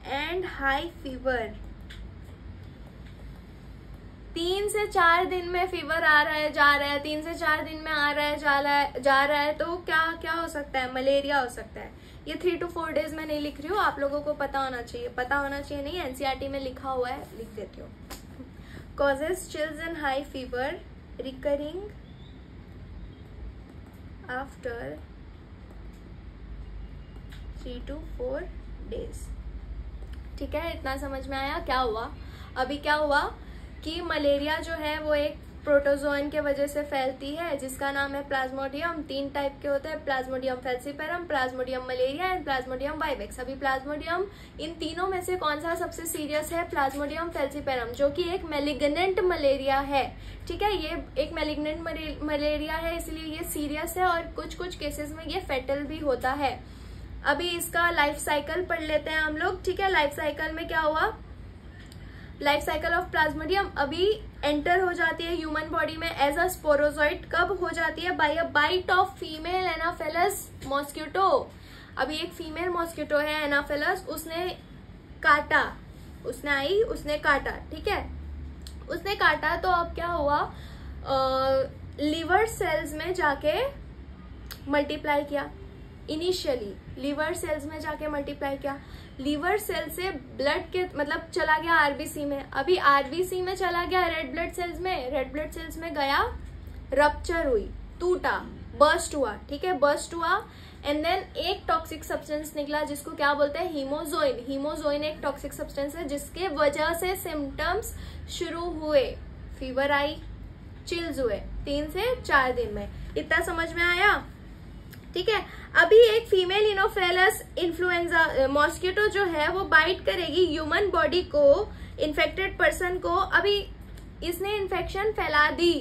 and high fever. 3 से 4 दिन में फीवर आ रहा है, जा रहा है, 3 से 4 दिन में आ रहा है, जा रहा है, तो क्या हो सकता है? मलेरिया हो सकता है। ये 3 to 4 days में नहीं लिख रही हूँ, आप लोगों को पता होना चाहिए नहीं, एनसीईआरटी में लिखा हुआ है, लिख देती हूँ। Causes chills and high fever recurring after 3 to 4 days। ठीक है, इतना समझ में आया? क्या हुआ? अभी क्या हुआ कि मलेरिया जो है वो एक प्रोटोजोन के वजह से फैलती है, जिसका नाम है प्लाज्मोडियम। 3 टाइप के होते हैं, Plasmodium falciparum, Plasmodium malaria and Plasmodium vivax. अभी प्लाज्मोडियम, इन तीनों में से कौन सा सबसे सीरियस है? प्लाज्मोडियम फैल्सीपेरम, जो कि एक मैलिग्नेंट मलेरिया है। ठीक है, ये एक मैलिग्नेंट मलेरिया है, इसलिए ये सीरियस है और कुछ कुछ केसेस में ये फेटल भी होता है। अभी इसका लाइफ साइकिल पढ़ लेते हैं हम लोग। ठीक है, लाइफ साइकिल में क्या हुआ? लाइफ साइकिल ऑफ प्लाज्मोडियम अभी एंटर हो जाती है ह्यूमन बॉडी में एज अ स्पोरोजोइट। कब हो जाती है? By a bite of female Anopheles mosquito. अभी एक फीमेल मॉस्किटो है एनाफेलस, उसने काटा, उसने आई, उसने काटा। ठीक है, उसने काटा तो अब क्या हुआ? लिवर सेल्स में जाके मल्टीप्लाई किया। इनिशियली लिवर सेल्स में जाके मल्टीप्लाई किया। लिवर सेल से ब्लड के मतलब चला गया आरबीसी में। अभी आरबीसी में चला गया रेड ब्लड सेल्स में, रेड ब्लड सेल्स में गया, रप्चर हुई, टूटा, बर्स्ट हुआ। ठीक है, बर्स्ट हुआ एंड देन एक टॉक्सिक सब्सटेंस निकला जिसको क्या बोलते हैं? हीमोजोइन। हीमोजोइन एक टॉक्सिक सब्सटेंस है जिसके वजह से सिम्टम्स शुरू हुए। फीवर आई, चिल्स हुए 3 से 4 दिन में। इतना समझ में आया? ठीक है, अभी एक फीमेल इनोफेलस इन्फ्लुएंजा मॉस्किटो जो है वो बाइट करेगी ह्यूमन बॉडी को, इन्फेक्टेड पर्सन को। अभी इसने इन्फेक्शन फैला दी।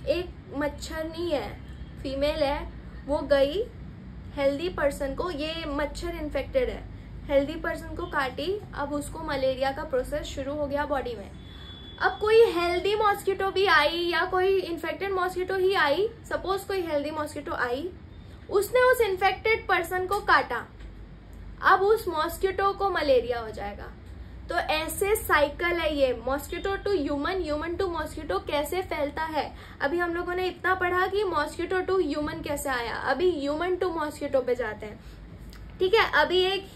एक मच्छर नहीं है, फीमेल है, वो गई हेल्दी पर्सन को, ये मच्छर इन्फेक्टेड है, हेल्दी पर्सन को काटी, अब उसको मलेरिया का प्रोसेस शुरू हो गया बॉडी में। अब कोई हेल्दी मॉस्किटो भी आई या कोई इन्फेक्टेड मॉस्किटो ही आई, सपोज कोई हेल्दी मॉस्किटो आई, उसने उस इन्फेक्टेड पर्सन को काटा, अब उस मॉस्किटो को मलेरिया हो जाएगा। तो ऐसे साइकिल है ये, mosquito to human, human to mosquito कैसे फैलता है। अभी हम लोगों ने इतना पढ़ा कि मॉस्किटो टू ह्यूमन कैसे आया, अभी ह्यूमन टू मॉस्किटो पे जाते हैं। ठीक है, अभी एक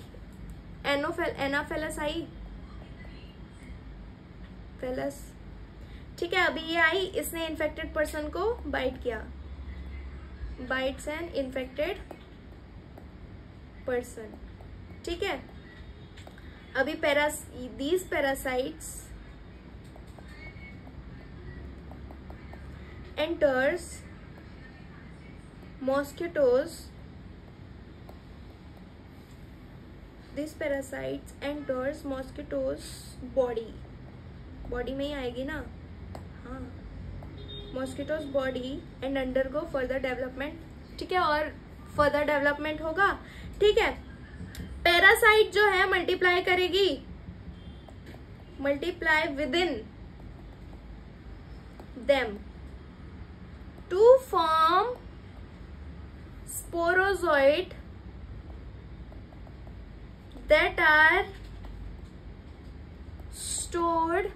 एनाफेलस आई, फेलस। ठीक है, अभी ये आई, इसने इन्फेक्टेड पर्सन को बाइट किया, बाइट्स एन इन्फेक्टेड पर्सन। ठीक है, अभी these parasites enters mosquitoes, these parasites enters mosquitoes body में ही आएगी ना, हाँ, mosquitoes body and undergo further development. ठीक है, और फर्दर डेवलपमेंट होगा। ठीक है, पैरासाइट जो है मल्टीप्लाई करेगी, multiply within them to form sporozoite that are stored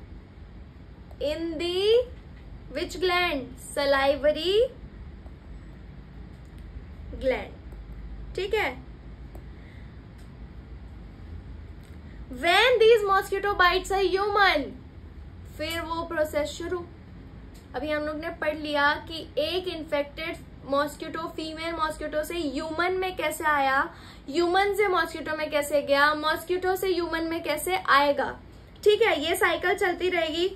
in the which gland? salivary gland. ठीक है, when these mosquito bites a human, फिर वो प्रोसेस शुरू। अभी हम लोग ने पढ़ लिया कि एक इन्फेक्टेड मॉस्किटो, फीमेल मॉस्किटो से ह्यूमन में कैसे आया, ह्यूमन से मॉस्किटो में कैसे गया, मॉस्किटो से ह्यूमन में कैसे आएगा। ठीक है, ये साइकिल चलती रहेगी।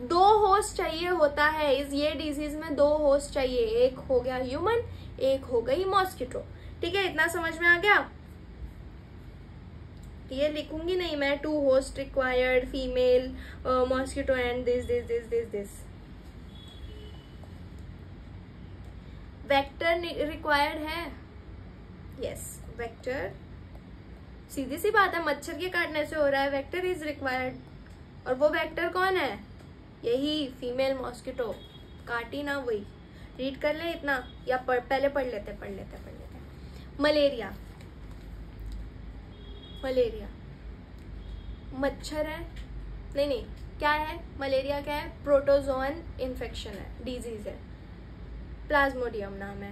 2 होस्ट चाहिए होता है इस ये डिजीज में, 2 होस्ट चाहिए, एक हो गया ह्यूमन, एक हो गई मॉस्किटो। ठीक है, इतना समझ में आ गया? ये लिखूंगी नहीं मैं, 2 host required, female mosquito and this. Vector required है, यस, वेक्टर, सीधी सी बात है, मच्छर के काटने से हो रहा है, वेक्टर इज रिक्वायर्ड। और वो वेक्टर कौन है? यही फीमेल मॉस्किटो काटी ना, वही रीड कर ले इतना, या पहले पढ़ लेते। मलेरिया, मलेरिया मच्छर है, नहीं, क्या है मलेरिया? क्या है? प्रोटोजोन इन्फेक्शन है, डिजीज है, प्लाज्मोडियम नाम है।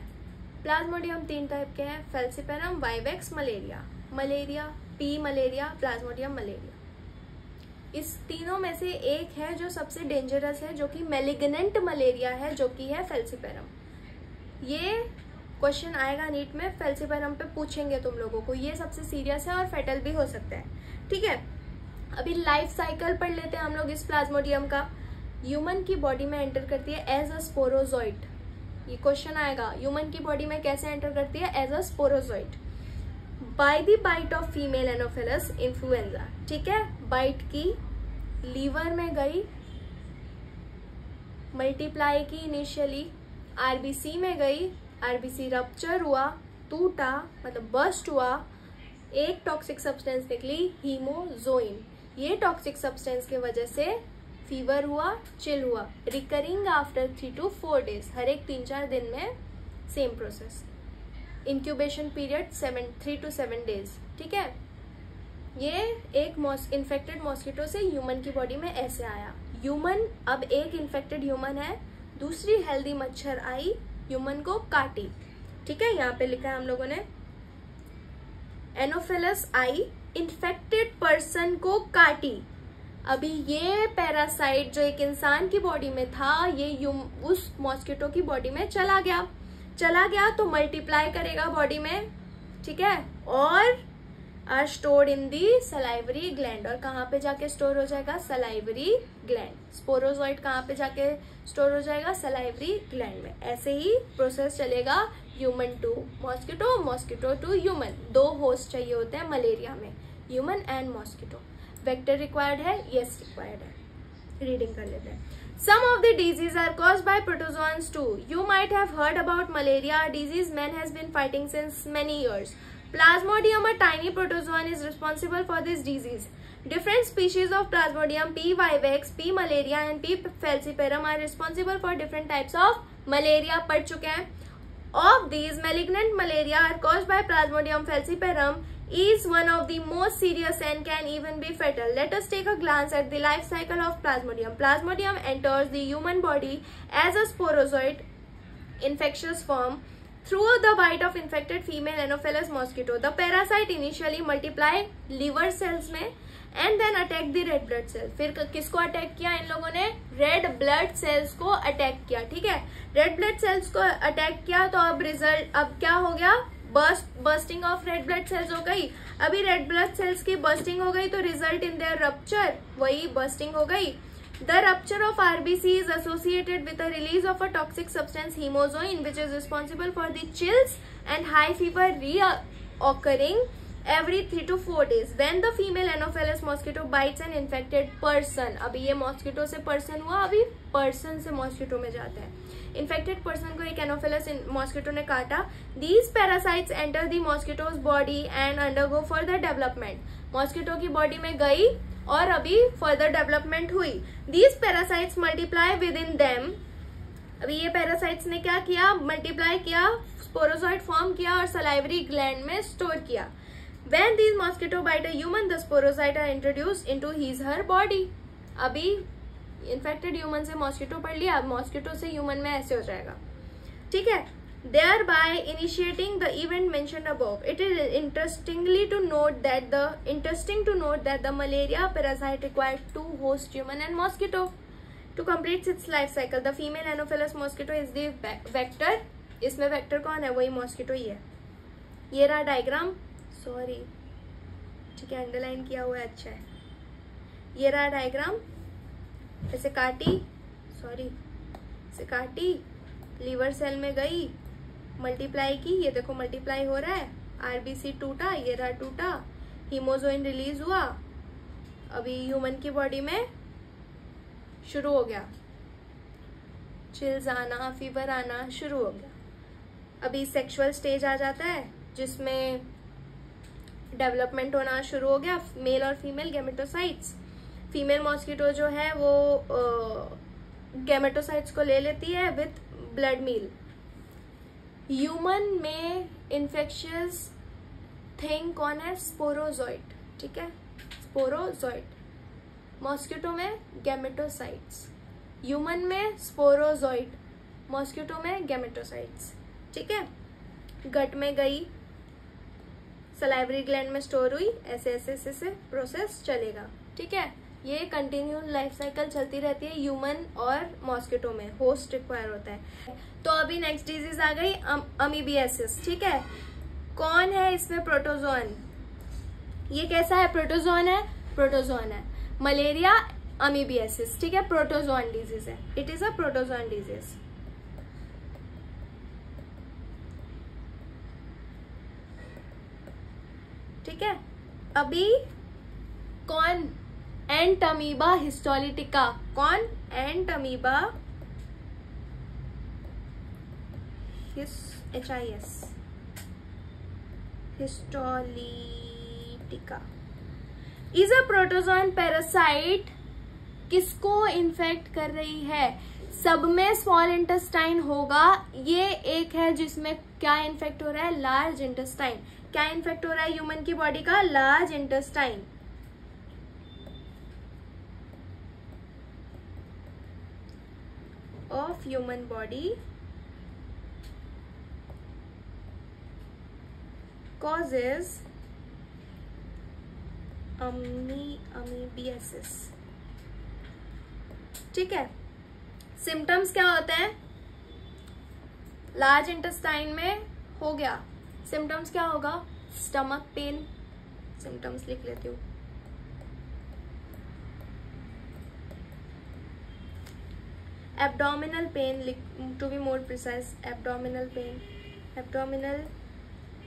प्लाज्मोडियम 3 टाइप के हैं, falciparum, vivax, malaria. Malaria, P malaria, Plasmodium malaria, इस तीनों में से एक है जो सबसे डेंजरस है, जो कि मैलिग्नेंट मलेरिया है, जो कि है फैल्सीपेरम। ये क्वेश्चन आएगा नीट में, फैल्सीपेरम पे पूछेंगे तुम लोगों को, ये सबसे सीरियस है और फेटल भी हो सकता है। ठीक है, अभी लाइफ साइकिल पढ़ लेते हैं हम लोग इस प्लाज्मोडियम का। ह्यूमन की बॉडी में एंटर करती है एज अ स्पोरोजोइट। ये क्वेश्चन आएगा, ह्यूमन की बॉडी में कैसे एंटर करती है? As a sporozoite by the bite of female anopheles influenza. ठीक है, बाइट की, लीवर में गई, मल्टीप्लाई की इनिशियली, आरबीसी में गई, आरबीसी रप्चर हुआ, टूटा मतलब बस्ट हुआ, एक टॉक्सिक सब्सटेंस निकली हीमोजोइन। ये टॉक्सिक सब्सटेंस के वजह से फीवर हुआ, चिल हुआ, रिकरिंग आफ्टर 3 to 4 days, हर एक 3-4 दिन में same process. Incubation period 3 to 7 days। ठीक है, ये एक इन्फेक्टेड मॉस्किटो से ह्यूमन की बॉडी में ऐसे आया। ह्यूमन, अब एक इन्फेक्टेड ह्यूमन है, दूसरी हेल्दी मच्छर आई, ह्यूमन को काटी। ठीक है, यहाँ पे लिखा है हम लोगों ने एनोफिलस आई, इन्फेक्टेड पर्सन को काटी। अभी ये पैरासाइट जो एक इंसान की बॉडी में था, ये उस मॉस्किटो की बॉडी में चला गया तो मल्टीप्लाई करेगा बॉडी में। ठीक है, और are stored in the salivary gland. और कहाँ पे जाके स्टोर हो जाएगा? Salivary gland. स्पोरोजोइट कहाँ पे जाके स्टोर हो जाएगा? सलाइवरी ग्लैंड में। ऐसे ही प्रोसेस चलेगा human to mosquito, mosquito to human. 2 host चाहिए होते हैं मलेरिया में, human and mosquito. Vector required है? यस रिक्वायर्ड है। रीडिंग कर लेते हैं। Some of the diseases are caused by protozoans too. You might have heard about malaria, a disease man has been fighting since many years. Plasmodium, a tiny protozoan, is responsible for this disease. Different species of Plasmodium, P. vivax, P. malaria and P. falciparum are responsible for different types of malaria. पढ़ चुके हैं। Of these, malignant malaria are caused by Plasmodium falciparum is one of the most serious and can even be fatal. Let us take a glance at the life cycle of Plasmodium. Plasmodium enters the human body as a sporozoid infectious form through the bite of infected female Anopheles mosquito. The parasite initially multiply liver cells में and then attack the red blood cell. फिर किसको attack किया इन लोगों ने? Red blood cells को attack किया। ठीक है, रेड ब्लड सेल्स को अटैक किया तो अब क्या हो गया? Bursting of red blood cells हो गई। अभी रेड ब्लड सेल्स की बर्स्टिंग हो गई तो रिजल्ट इन देयर रप्चर, वही बर्स्टिंग हो गई। The rupture of RBC is associated with the release of a toxic substance hemozoin which is responsible for the chills and high fever री-occurring every 3 to 4 days when the female Anopheles mosquito bites an infected person. अभी ये mosquito से person हुआ, अभी person से mosquito में जाते हैं। Infected person को एक एनोफिलस मॉस्किटो ने काटा। These parasites enter the mosquito's body and undergo further development. Mosquito की बॉडी में गई और अभी फर्दर डेवलपमेंट हुई। These parasites multiply within them. अभी ये पैरासाइट्स ने क्या किया? मल्टीप्लाई किया, स्पोरोजोइड फॉर्म किया और सलाइवरी ग्लैंड में स्टोर किया। When these mosquito bite a human, the sporocytes are introduced into his/her body. अभी इन्फेक्टेड ह्यूमन से मॉस्किटो पढ़ लिया, अब मॉस्किटो से ह्यूमन में ऐसे हो जाएगा। ठीक है, thereby initiating the event mentioned above. It is interesting to note that the malaria parasite required 2 hosts, human and mosquito, to complete its life cycle. The female Anopheles mosquito is the vector. इसमें vector कौन है? वही mosquito ही है। ये रहा diagram, sorry ठीक है underline किया हुआ है, अच्छा है। ये रहा डायग्राम, ऐसे काटी, लीवर सेल में गई, मल्टीप्लाई की, ये देखो मल्टीप्लाई हो रहा है, आरबीसी टूटा, ये रहा टूटा, हीमोजोइन रिलीज हुआ, अभी ह्यूमन की बॉडी में शुरू हो गया, चिल्स आना, फीवर आना शुरू हो गया। अभी सेक्सुअल स्टेज आ जाता है जिसमें डेवलपमेंट होना शुरू हो गया, मेल और फीमेल गैमेटोसाइट्स। फीमेल मॉस्किटो जो है वो गैमेटोसाइट्स को ले लेती है विथ ब्लड मील। ह्यूमन में इन्फेक्शियस थिंग कौन है? स्पोरोजोइट। ठीक है, स्पोरोजोइट। मॉस्किटो में गैमेटोसाइट्स, ह्यूमन में स्पोरोजोइट, मॉस्किटो में गैमेटोसाइट्स। ठीक है, गट में गई, सलाइवरी ग्लैंड में स्टोर हुई, ऐसे प्रोसेस चलेगा। ठीक है, ये कंटिन्यू लाइफ साइकिल चलती रहती है ह्यूमन और मॉस्किटो में, होस्ट रिक्वायर होता है। तो अभी नेक्स्ट डिजीज आ गई अमीबियासिस। ठीक है, कौन है इसमें? प्रोटोजोन। ये कैसा है? प्रोटोजोन है। मलेरिया अमीबियासिस, ठीक है, प्रोटोजोआन डिजीज है, it is a protozoan disease. ठीक है, अभी कौन, एंटमीबा हिस्टोलिटिका, कौन, Entamoeba HIS histolytica is a protozoan parasite. किसको इन्फेक्ट कर रही है? सब में स्मॉल इंटेस्टाइन होगा, ये एक है जिसमें क्या इन्फेक्ट हो रहा है? Large intestine. क्या इन्फेक्ट हो रहा है ह्यूमन की बॉडी का? Large intestine. Of human body causes amoebiasis. ठीक है, सिम्टम्स क्या होते हैं? लार्ज इंटेस्टाइन में हो गया, सिम्टम्स क्या होगा? स्टमक पेन, सिम्टम्स लिख लेती हूँ। Abdominal pain, to be more precise, abdominal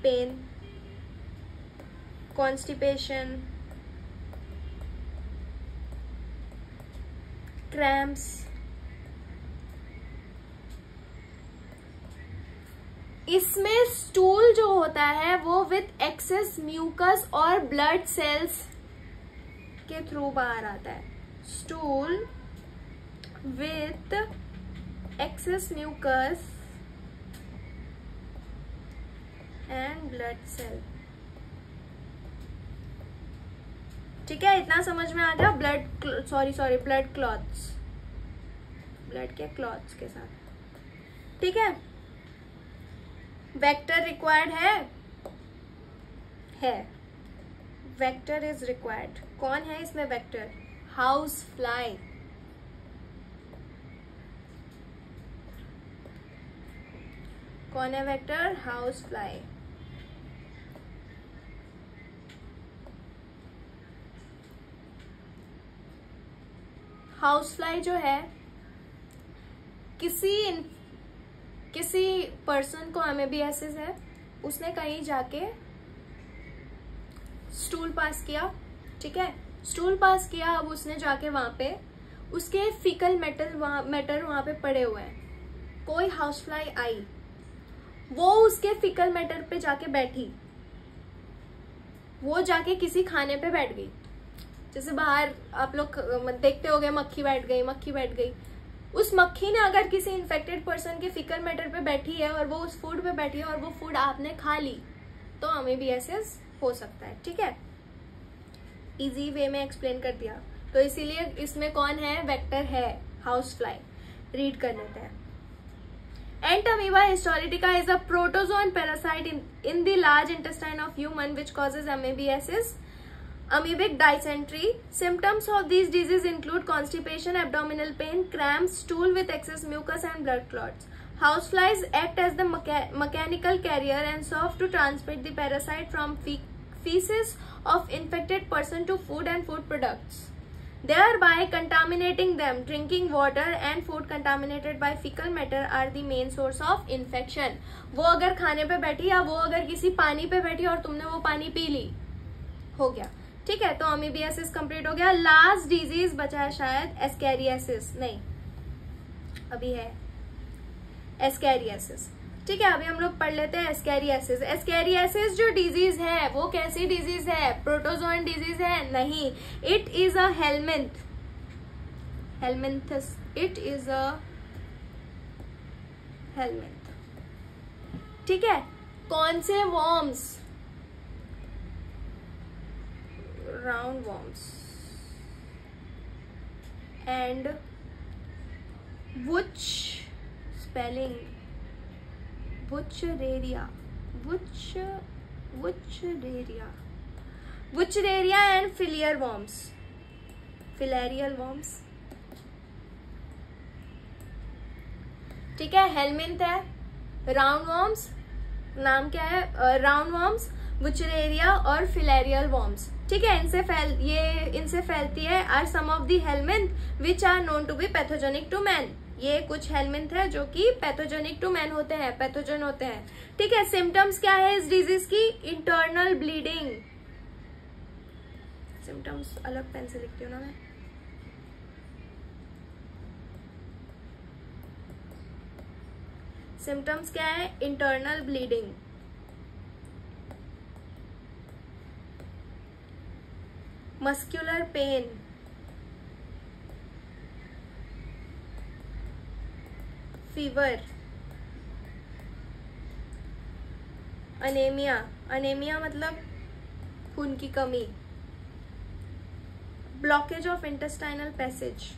pain, constipation, cramps, इसमें स्टूल जो होता है वो विथ एक्सेस म्यूकस और ब्लड सेल्स के थ्रू बाहर आता है। Stool with excess mucus and blood cell. ठीक है, इतना समझ में आ गया? ब्लड क्लॉट्स, ब्लड के क्लॉट्स के साथ। ठीक है, वेक्टर रिक्वायर्ड है, वेक्टर इज रिक्वायर्ड। कौन है इसमें वेक्टर? House fly. कौन है vector? House fly. House fly जो है, किसी पर्सन को अमीबियासिस है, उसने कहीं जाके स्टूल पास किया। ठीक है, स्टूल पास किया, अब उसने जाके वहां पे उसके फीकल मैटर वहां पे पड़े हुए हैं। कोई हाउस फ्लाई आई, वो उसके फीकल मैटर पे जाके बैठी, वो जाके किसी खाने पे बैठ गई। जैसे बाहर आप लोग देखते होंगे मक्खी बैठ गई। उस मक्खी ने अगर किसी इन्फेक्टेड पर्सन के फीकल मैटर पे बैठी है और वो उस फूड पे बैठी है और वो फूड आपने खा ली, तो अमीबियासिस हो सकता है। ठीक है, इजी वे में एक्सप्लेन कर दिया। तो इसीलिए इसमें कौन है? वेक्टर है, हाउस फ्लाई। रीड कर लेते हैं। Entamoeba histolytica is a protozoan parasite in the large intestine of human which causes amoebiasis, amoebic dysentery. Symptoms of these diseases include constipation, abdominal pain, cramps, stool with excess mucus and blood clots. Houseflies act as the mechanical carrier and serve to transmit the parasite from feces of infected person to food and food products, thereby contaminating them. Drinking water and food contaminated by fecal matter are the main source of infection. वो अगर खाने पे बैठी या वो अगर किसी पानी पे बैठी और तुमने वो पानी पी ली, हो गया। ठीक है, तो अमीबियासिस कंप्लीट हो गया। लास्ट डिजीज बचा है शायद एस्कैरियासिस, नहीं अभी है एस्कैरियासिस। ठीक है, अभी हम लोग पढ़ लेते हैं एस्कैरियासिस। एस्कैरियासिस जो डिजीज है वो कैसी डिजीज है? प्रोटोजोआन डिजीज है? नहीं, it is a helminths, it is a helminth. ठीक है, कौन से worms? Round worms and which spelling? Wuchereria and filarial worms। ठीक है, हेलमिंथ है, राउंड वॉर्म्स, नाम क्या है? राउंड वॉर्म्स, वुचरेरिया और फिलेरियल वॉर्म्स। ठीक है, इनसे फैलती है। Are some of the helminth which are known to be pathogenic to man. ये कुछ हेलमिंथ है जो कि पैथोजेनिक टू मैन होते हैं, पैथोजन होते हैं। ठीक है, सिम्टम्स क्या है इस डिजीज की? Internal bleeding. सिम्टम्स अलग पेन से लिखती हूँ ना मैं। सिम्टम्स क्या है? Internal bleeding, muscular pain, fever, anaemia, anaemia मतलब खून की कमी, ब्लॉकेज ऑफ इंटेस्टाइनल पैसेज,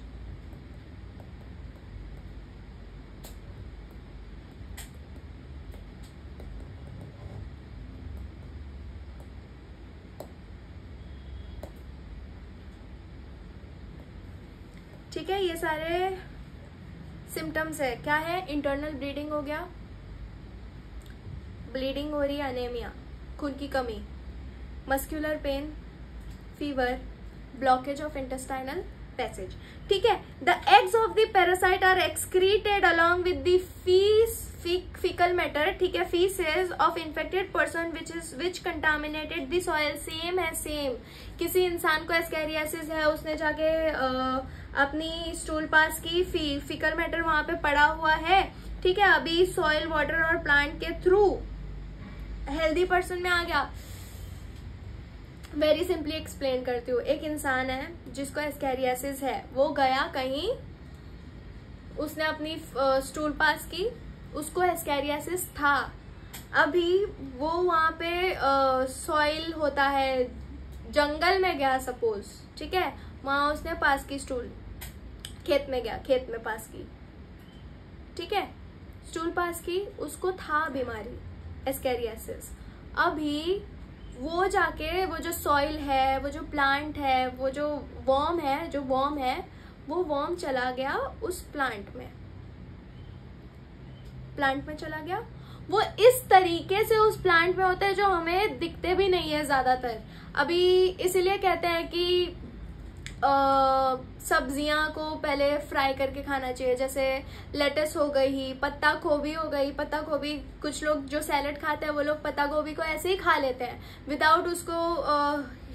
ठीक है, ये सारे सिम्टम्स है। क्या है? इंटरनल ब्लीडिंग हो गया, ब्लीडिंग हो रही है, अनेमिया, खून की कमी, muscular pain, fever, blockage of intestinal passage. ठीक है, the eggs of the parasite are excreted along with the faecal matter. ठीक है, faeces of infected person which contaminated the soil. Same है, सेम। किसी इंसान को एस्कैरियासिस है, उसने जाके अपनी स्टूल पास की, फीकल मैटर वहां पे पड़ा हुआ है। ठीक है, अभी सॉइल, वाटर और प्लांट के थ्रू हेल्दी पर्सन में आ गया। वेरी सिंपली एक्सप्लेन करती हूँ। एक इंसान है जिसको एस्कैरियासिस है, वो गया कहीं, उसने अपनी स्टूल पास की, उसको एस्कैरियासिस था। अभी वो वहां पे सॉइल होता है, जंगल में गया सपोज, ठीक है, वहां उसने पास की स्टूल, खेत में गया, खेत में पास की, ठीक है, स्टूल पास की, उसको था बीमारी एस्कैरियासिस। अभी वो जाके वो जो सॉइल है, वो जो प्लांट है, वो जो वर्म है, वो वर्म चला गया उस प्लांट में चला गया। वो इस तरीके से उस प्लांट में होता है जो हमें दिखते भी नहीं है ज्यादातर। अभी इसीलिए कहते हैं कि सब्जियां को पहले फ्राई करके खाना चाहिए, जैसे लेटस हो गई, पत्ता गोभी हो गई। पत्ता गोभी, कुछ लोग जो सैलेड खाते हैं वो लोग पत्ता गोभी को ऐसे ही खा लेते हैं, विदाउट उसको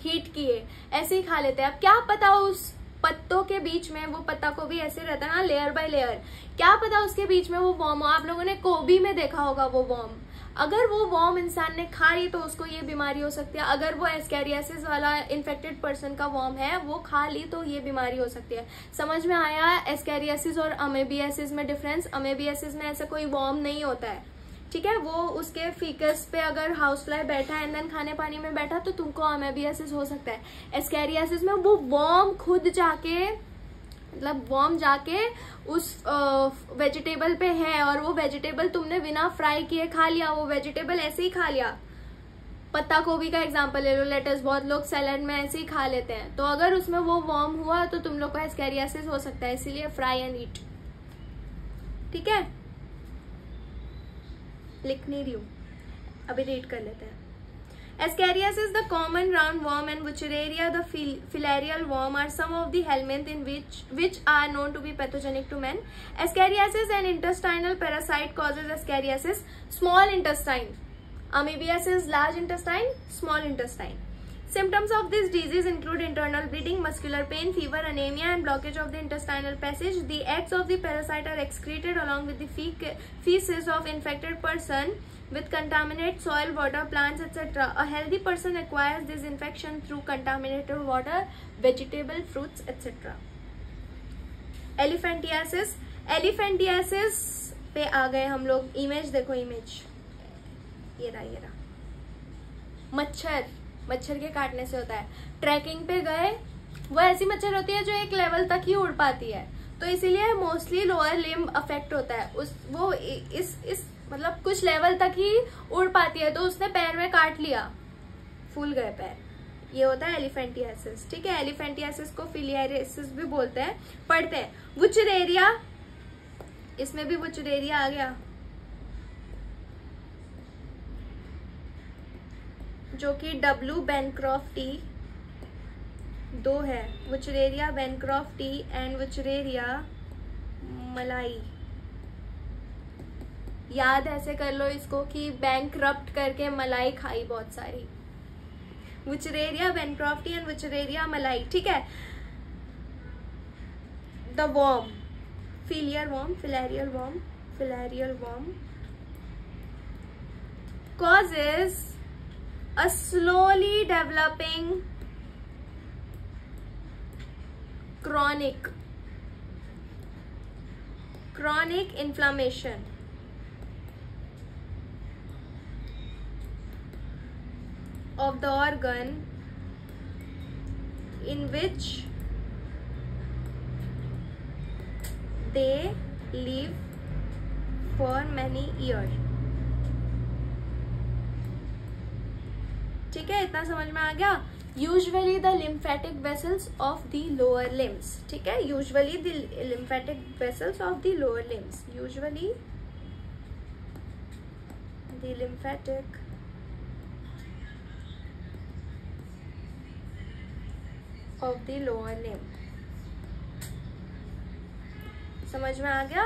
हीट किए, ऐसे ही खा लेते हैं। अब क्या पता उस पत्तों के बीच में, वो पत्ता गोभी ऐसे रहता है ना, लेयर बाय लेयर, क्या पता उसके बीच में वो वर्म। आप लोगों ने गोभी में देखा होगा वो वर्म। अगर वो वर्म इंसान ने खा ली तो उसको ये बीमारी हो सकती है। अगर वो एस्कैरियासिस वाला इन्फेक्टेड पर्सन का वर्म है, वो खा ली तो ये बीमारी हो सकती है। समझ में आया एस्कैरियासिस और अमेबियासिस में डिफरेंस? अमेबियासिस में ऐसा कोई वर्म नहीं होता है, ठीक है, वो उसके फीकस पे अगर हाउस फ्लाई बैठा है एंड देन खाने पानी में बैठा तो तुमको अमेबियासिस हो सकता है। एस्कैरियासिस में वो वर्म खुद जाके, मतलब वर्म जाके उस वेजिटेबल पे है, और वो वेजिटेबल तुमने बिना फ्राई किए खा लिया, वो वेजिटेबल ऐसे ही खा लिया। पत्ता गोभी का एग्जांपल ले लो, लेटस, बहुत लोग सैलेड में ऐसे ही खा लेते हैं, तो अगर उसमें वो वर्म हुआ तो तुम लोग को एस्कैरियासिस हो सकता है। इसीलिए फ्राई एंड ईट, ठीक है। लिख नहीं रही हूँ, अभी रीड कर लेते हैं। Ascariasis, the common round worm, and Wuchereria, the filarial worm, are some of the helminth in which are known to be pathogenic to man. Ascariasis, an intestinal parasite, causes ascariasis, small intestine. Amoebiasis, large intestine, small intestine. Symptoms of this disease include internal bleeding, muscular pain, fever, anemia, and blockage of the intestinal passage. The eggs of the parasite are excreted along with the feces of infected person with contaminated soil, water, plants, etc. A healthy person acquires this infection through contaminated water, vegetable, fruits, etc. Elephantiasis. Elephantiasis पे आ गए हम लोग। Image देखो, image ये रहा। मच्छर के काटने से होता है। ट्रैकिंग पे गए, वो ऐसी मच्छर होती है जो एक लेवल तक ही उड़ पाती है, तो इसीलिए मोस्टली लोअर लिम्ब अफेक्ट होता है। वो इस मतलब कुछ लेवल तक ही उड़ पाती है, तो उसने पैर में काट लिया, फूल गए पैर, ये होता है एलिफेंटियासिस, ठीक है। एलिफेंटियासिस को फिलियरियासिस भी बोलते हैं, पढ़ते हैं। वुचरेरिया, इसमें भी वुचरेरिया आ गया, जो कि W. Bancroft दो है, वुचरेरिया बैनक्रॉफ्टी एंड वुचरेरिया मलाई। याद ऐसे कर लो इसको कि बैंकरप्ट करके मलाई खाई बहुत सारी। वुचरेरिया बैनक्रॉफ्टी एंड वुचरेरिया मलाई, ठीक है। The worm, filarial worm causes a slowly developing chronic inflammation of the organ in which they live for many years। ठीक है, इतना समझ में आ गया। Usually the lymphatic vessels of the lower limbs, ठीक है, usually the lymphatic vessels of the lower limbs, usually the lymphatic of the lower limb. समझ में आ गया।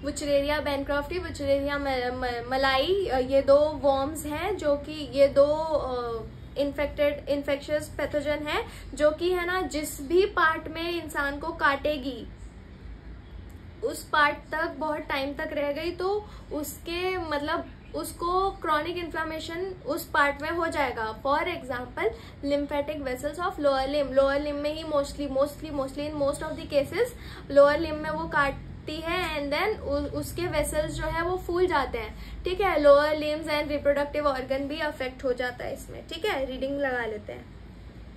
वुचरेरिया बैनक्रॉफ्टी, वुचरेरिया मलाई, ये दो वर्म्स हैं जो कि ये दो इन्फेक्शियस पैथोजन है जो कि है ना जिस भी पार्ट में इंसान को काटेगी उस पार्ट तक बहुत टाइम तक रह गई तो उसके मतलब उसको क्रॉनिक इन्फ्लामेशन उस पार्ट में हो जाएगा। For example lymphatic vessels of lower limb में ही mostly in most of the cases lower limb में वो काटती है एंड देन उसके वेसल्स जो है वो फूल जाते हैं, ठीक है। Lower limbs and reproductive organ भी अफेक्ट हो जाता है इसमें, ठीक है। रीडिंग लगा लेते हैं।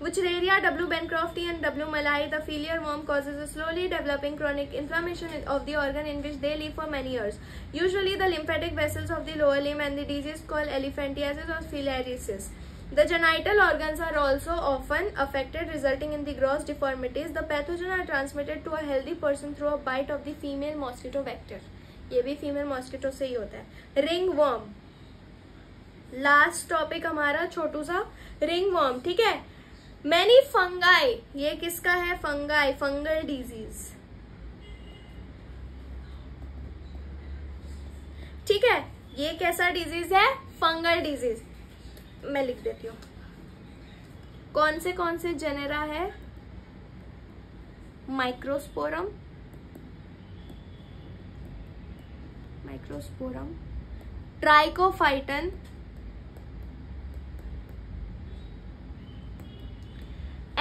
Wuchereria, W. bancrofti and W. malai, the filiar worm causes a slowly developing chronic inflammation of the organ in which they live for many years. Usually the lymphatic vessels of the lower limb and the disease called elephantiasis or filariasis. The genital organs are also often affected, resulting in the gross deformities. The pathogen are transmitted to a healthy person through a bite of the female mosquito vector. ये भी female mosquito से ही होता है। Ring worm, last topic हमारा छोटू सा ring worm, ठीक है। Many fungi, ये किसका है? फंगाई, फंगल डिजीज, ठीक है। ये कैसा डिजीज है? Fungal disease. मैं लिख देती हूँ कौन से जेनेरा है। Microsporum, trichophyton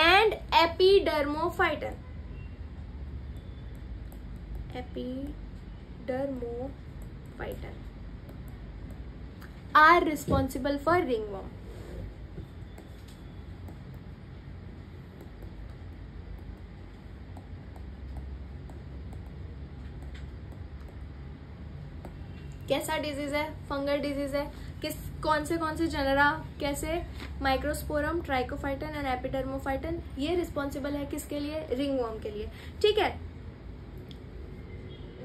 and epidermophyton are responsible for ringworm। कैसा डिजीज है? फंगल डिजीज है। कौन से जेनेरा कैसे? Microsporum, trichophyton and Epidermophyton. ये रिस्पॉन्सिबल है किसके लिए? रिंगवर्म के लिए, ठीक है।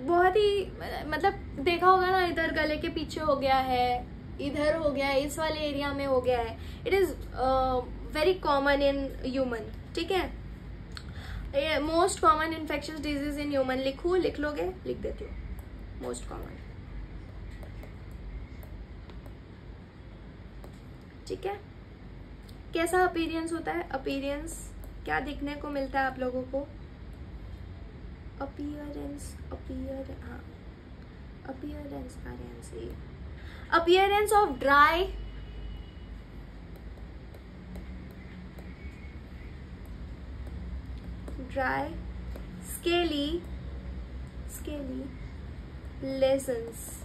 बहुत ही मतलब देखा होगा ना, इधर गले के पीछे हो गया है, इधर हो गया है, इस वाले एरिया में हो गया है। It is very common in human, ठीक है। Most common infectious disease in human लिख लोगे? लिख देती हूँ मोस्ट कॉमन, ठीक है। कैसा अपीयरेंस होता है? अपीयरेंस क्या दिखने को मिलता है आप लोगों को? Appearance of dry scaly lesions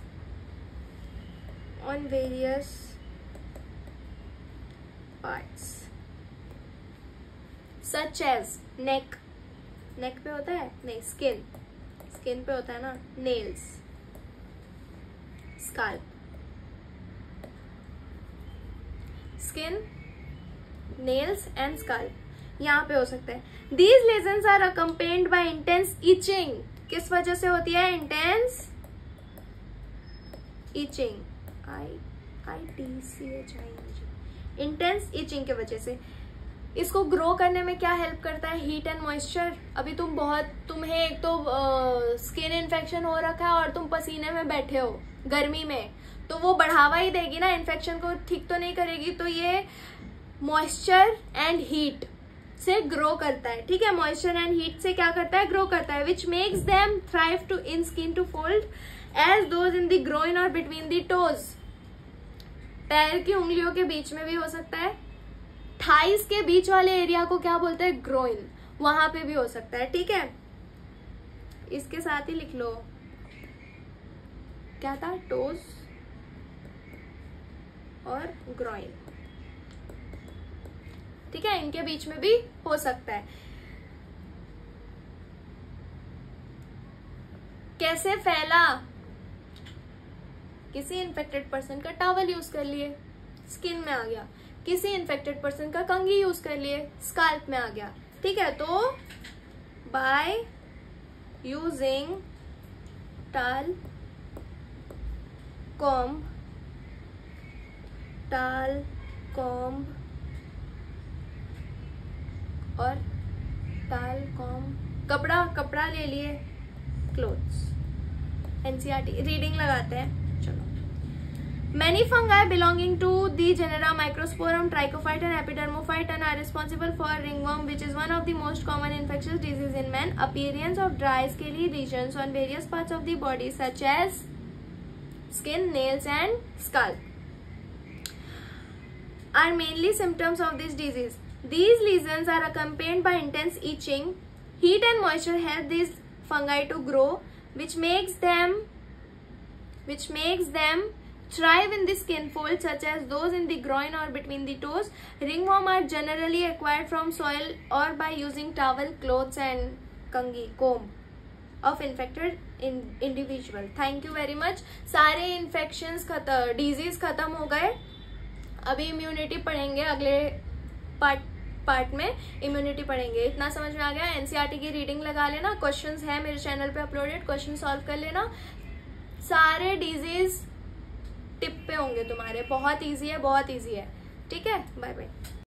on various parts such as neck पे होता है? नहीं, स्किन पे होता है ना। Nails, scalp, skin, nails and scalp यहाँ पे हो सकता है। These lesions are accompanied by intense itching। किस वजह से होती है? intense itching, ITCHING, intense etching के वजह से। इसको ग्रो करने में क्या हेल्प करता है? Heat and moisture. अभी तुम्हें एक तो स्किन इन्फेक्शन हो रखा है और तुम पसीने में बैठे हो गर्मी में, तो वो बढ़ावा ही देगी ना, इन्फेक्शन को ठीक तो नहीं करेगी। तो ये मॉइस्चर एंड हीट से ग्रो करता है, ठीक है। मॉइस्चर एंड हीट से क्या करता है? ग्रो करता है। Which makes them thrive to in skin to fold as those in the groin और बिटवीन द टोज। पैर की उंगलियों के बीच में भी हो सकता है। थाइस के बीच वाले एरिया को क्या बोलते हैं? ग्रोइन। वहां पे भी हो सकता है, ठीक है। इसके साथ ही लिख लो, क्या था? टोज और ग्रोइन, ठीक है। इनके बीच में भी हो सकता है। कैसे फैला? किसी इन्फेक्टेड पर्सन का टॉवल यूज कर लिए, स्किन में आ गया। किसी इन्फेक्टेड पर्सन का कंघी यूज कर लिए, स्काल्प में आ गया, ठीक है। तो बाय यूजिंग टाल कॉम्ब और टाल कॉम्ब, कपड़ा ले लिए, क्लोथ्स। एनसीईआरटी रीडिंग लगाते हैं, चलो। Many fungi belonging to the genera Microsporum, Trichophyte and Epidermophyte and are responsible for ringworm, which is one of the most common infectious diseases in men. Appearance of dry scaly regions on various parts of the body such as skin, nails and scalp are mainly symptoms of this disease. These lesions are accompanied by intense itching. Heat and moisture help these fungi to grow, which makes them thrive in the skin folds such as those in the groin or between the toes. Ringworm are generally acquired from soil or by using towel, clothes and comb of infected individual. Thank you very much. सारे infections disease खत्म हो गए। अभी immunity पढ़ेंगे, अगले part में immunity पढ़ेंगे। इतना समझ में आ गया? एनसीईआरटी की रीडिंग लगा लेना, क्वेश्चंस है मेरे चैनल पे अपलोडेड, क्वेश्चन सॉल्व कर लेना। सारे डिजीज टिप पे होंगे तुम्हारे, बहुत इजी है, बहुत इजी है, ठीक है। Bye bye.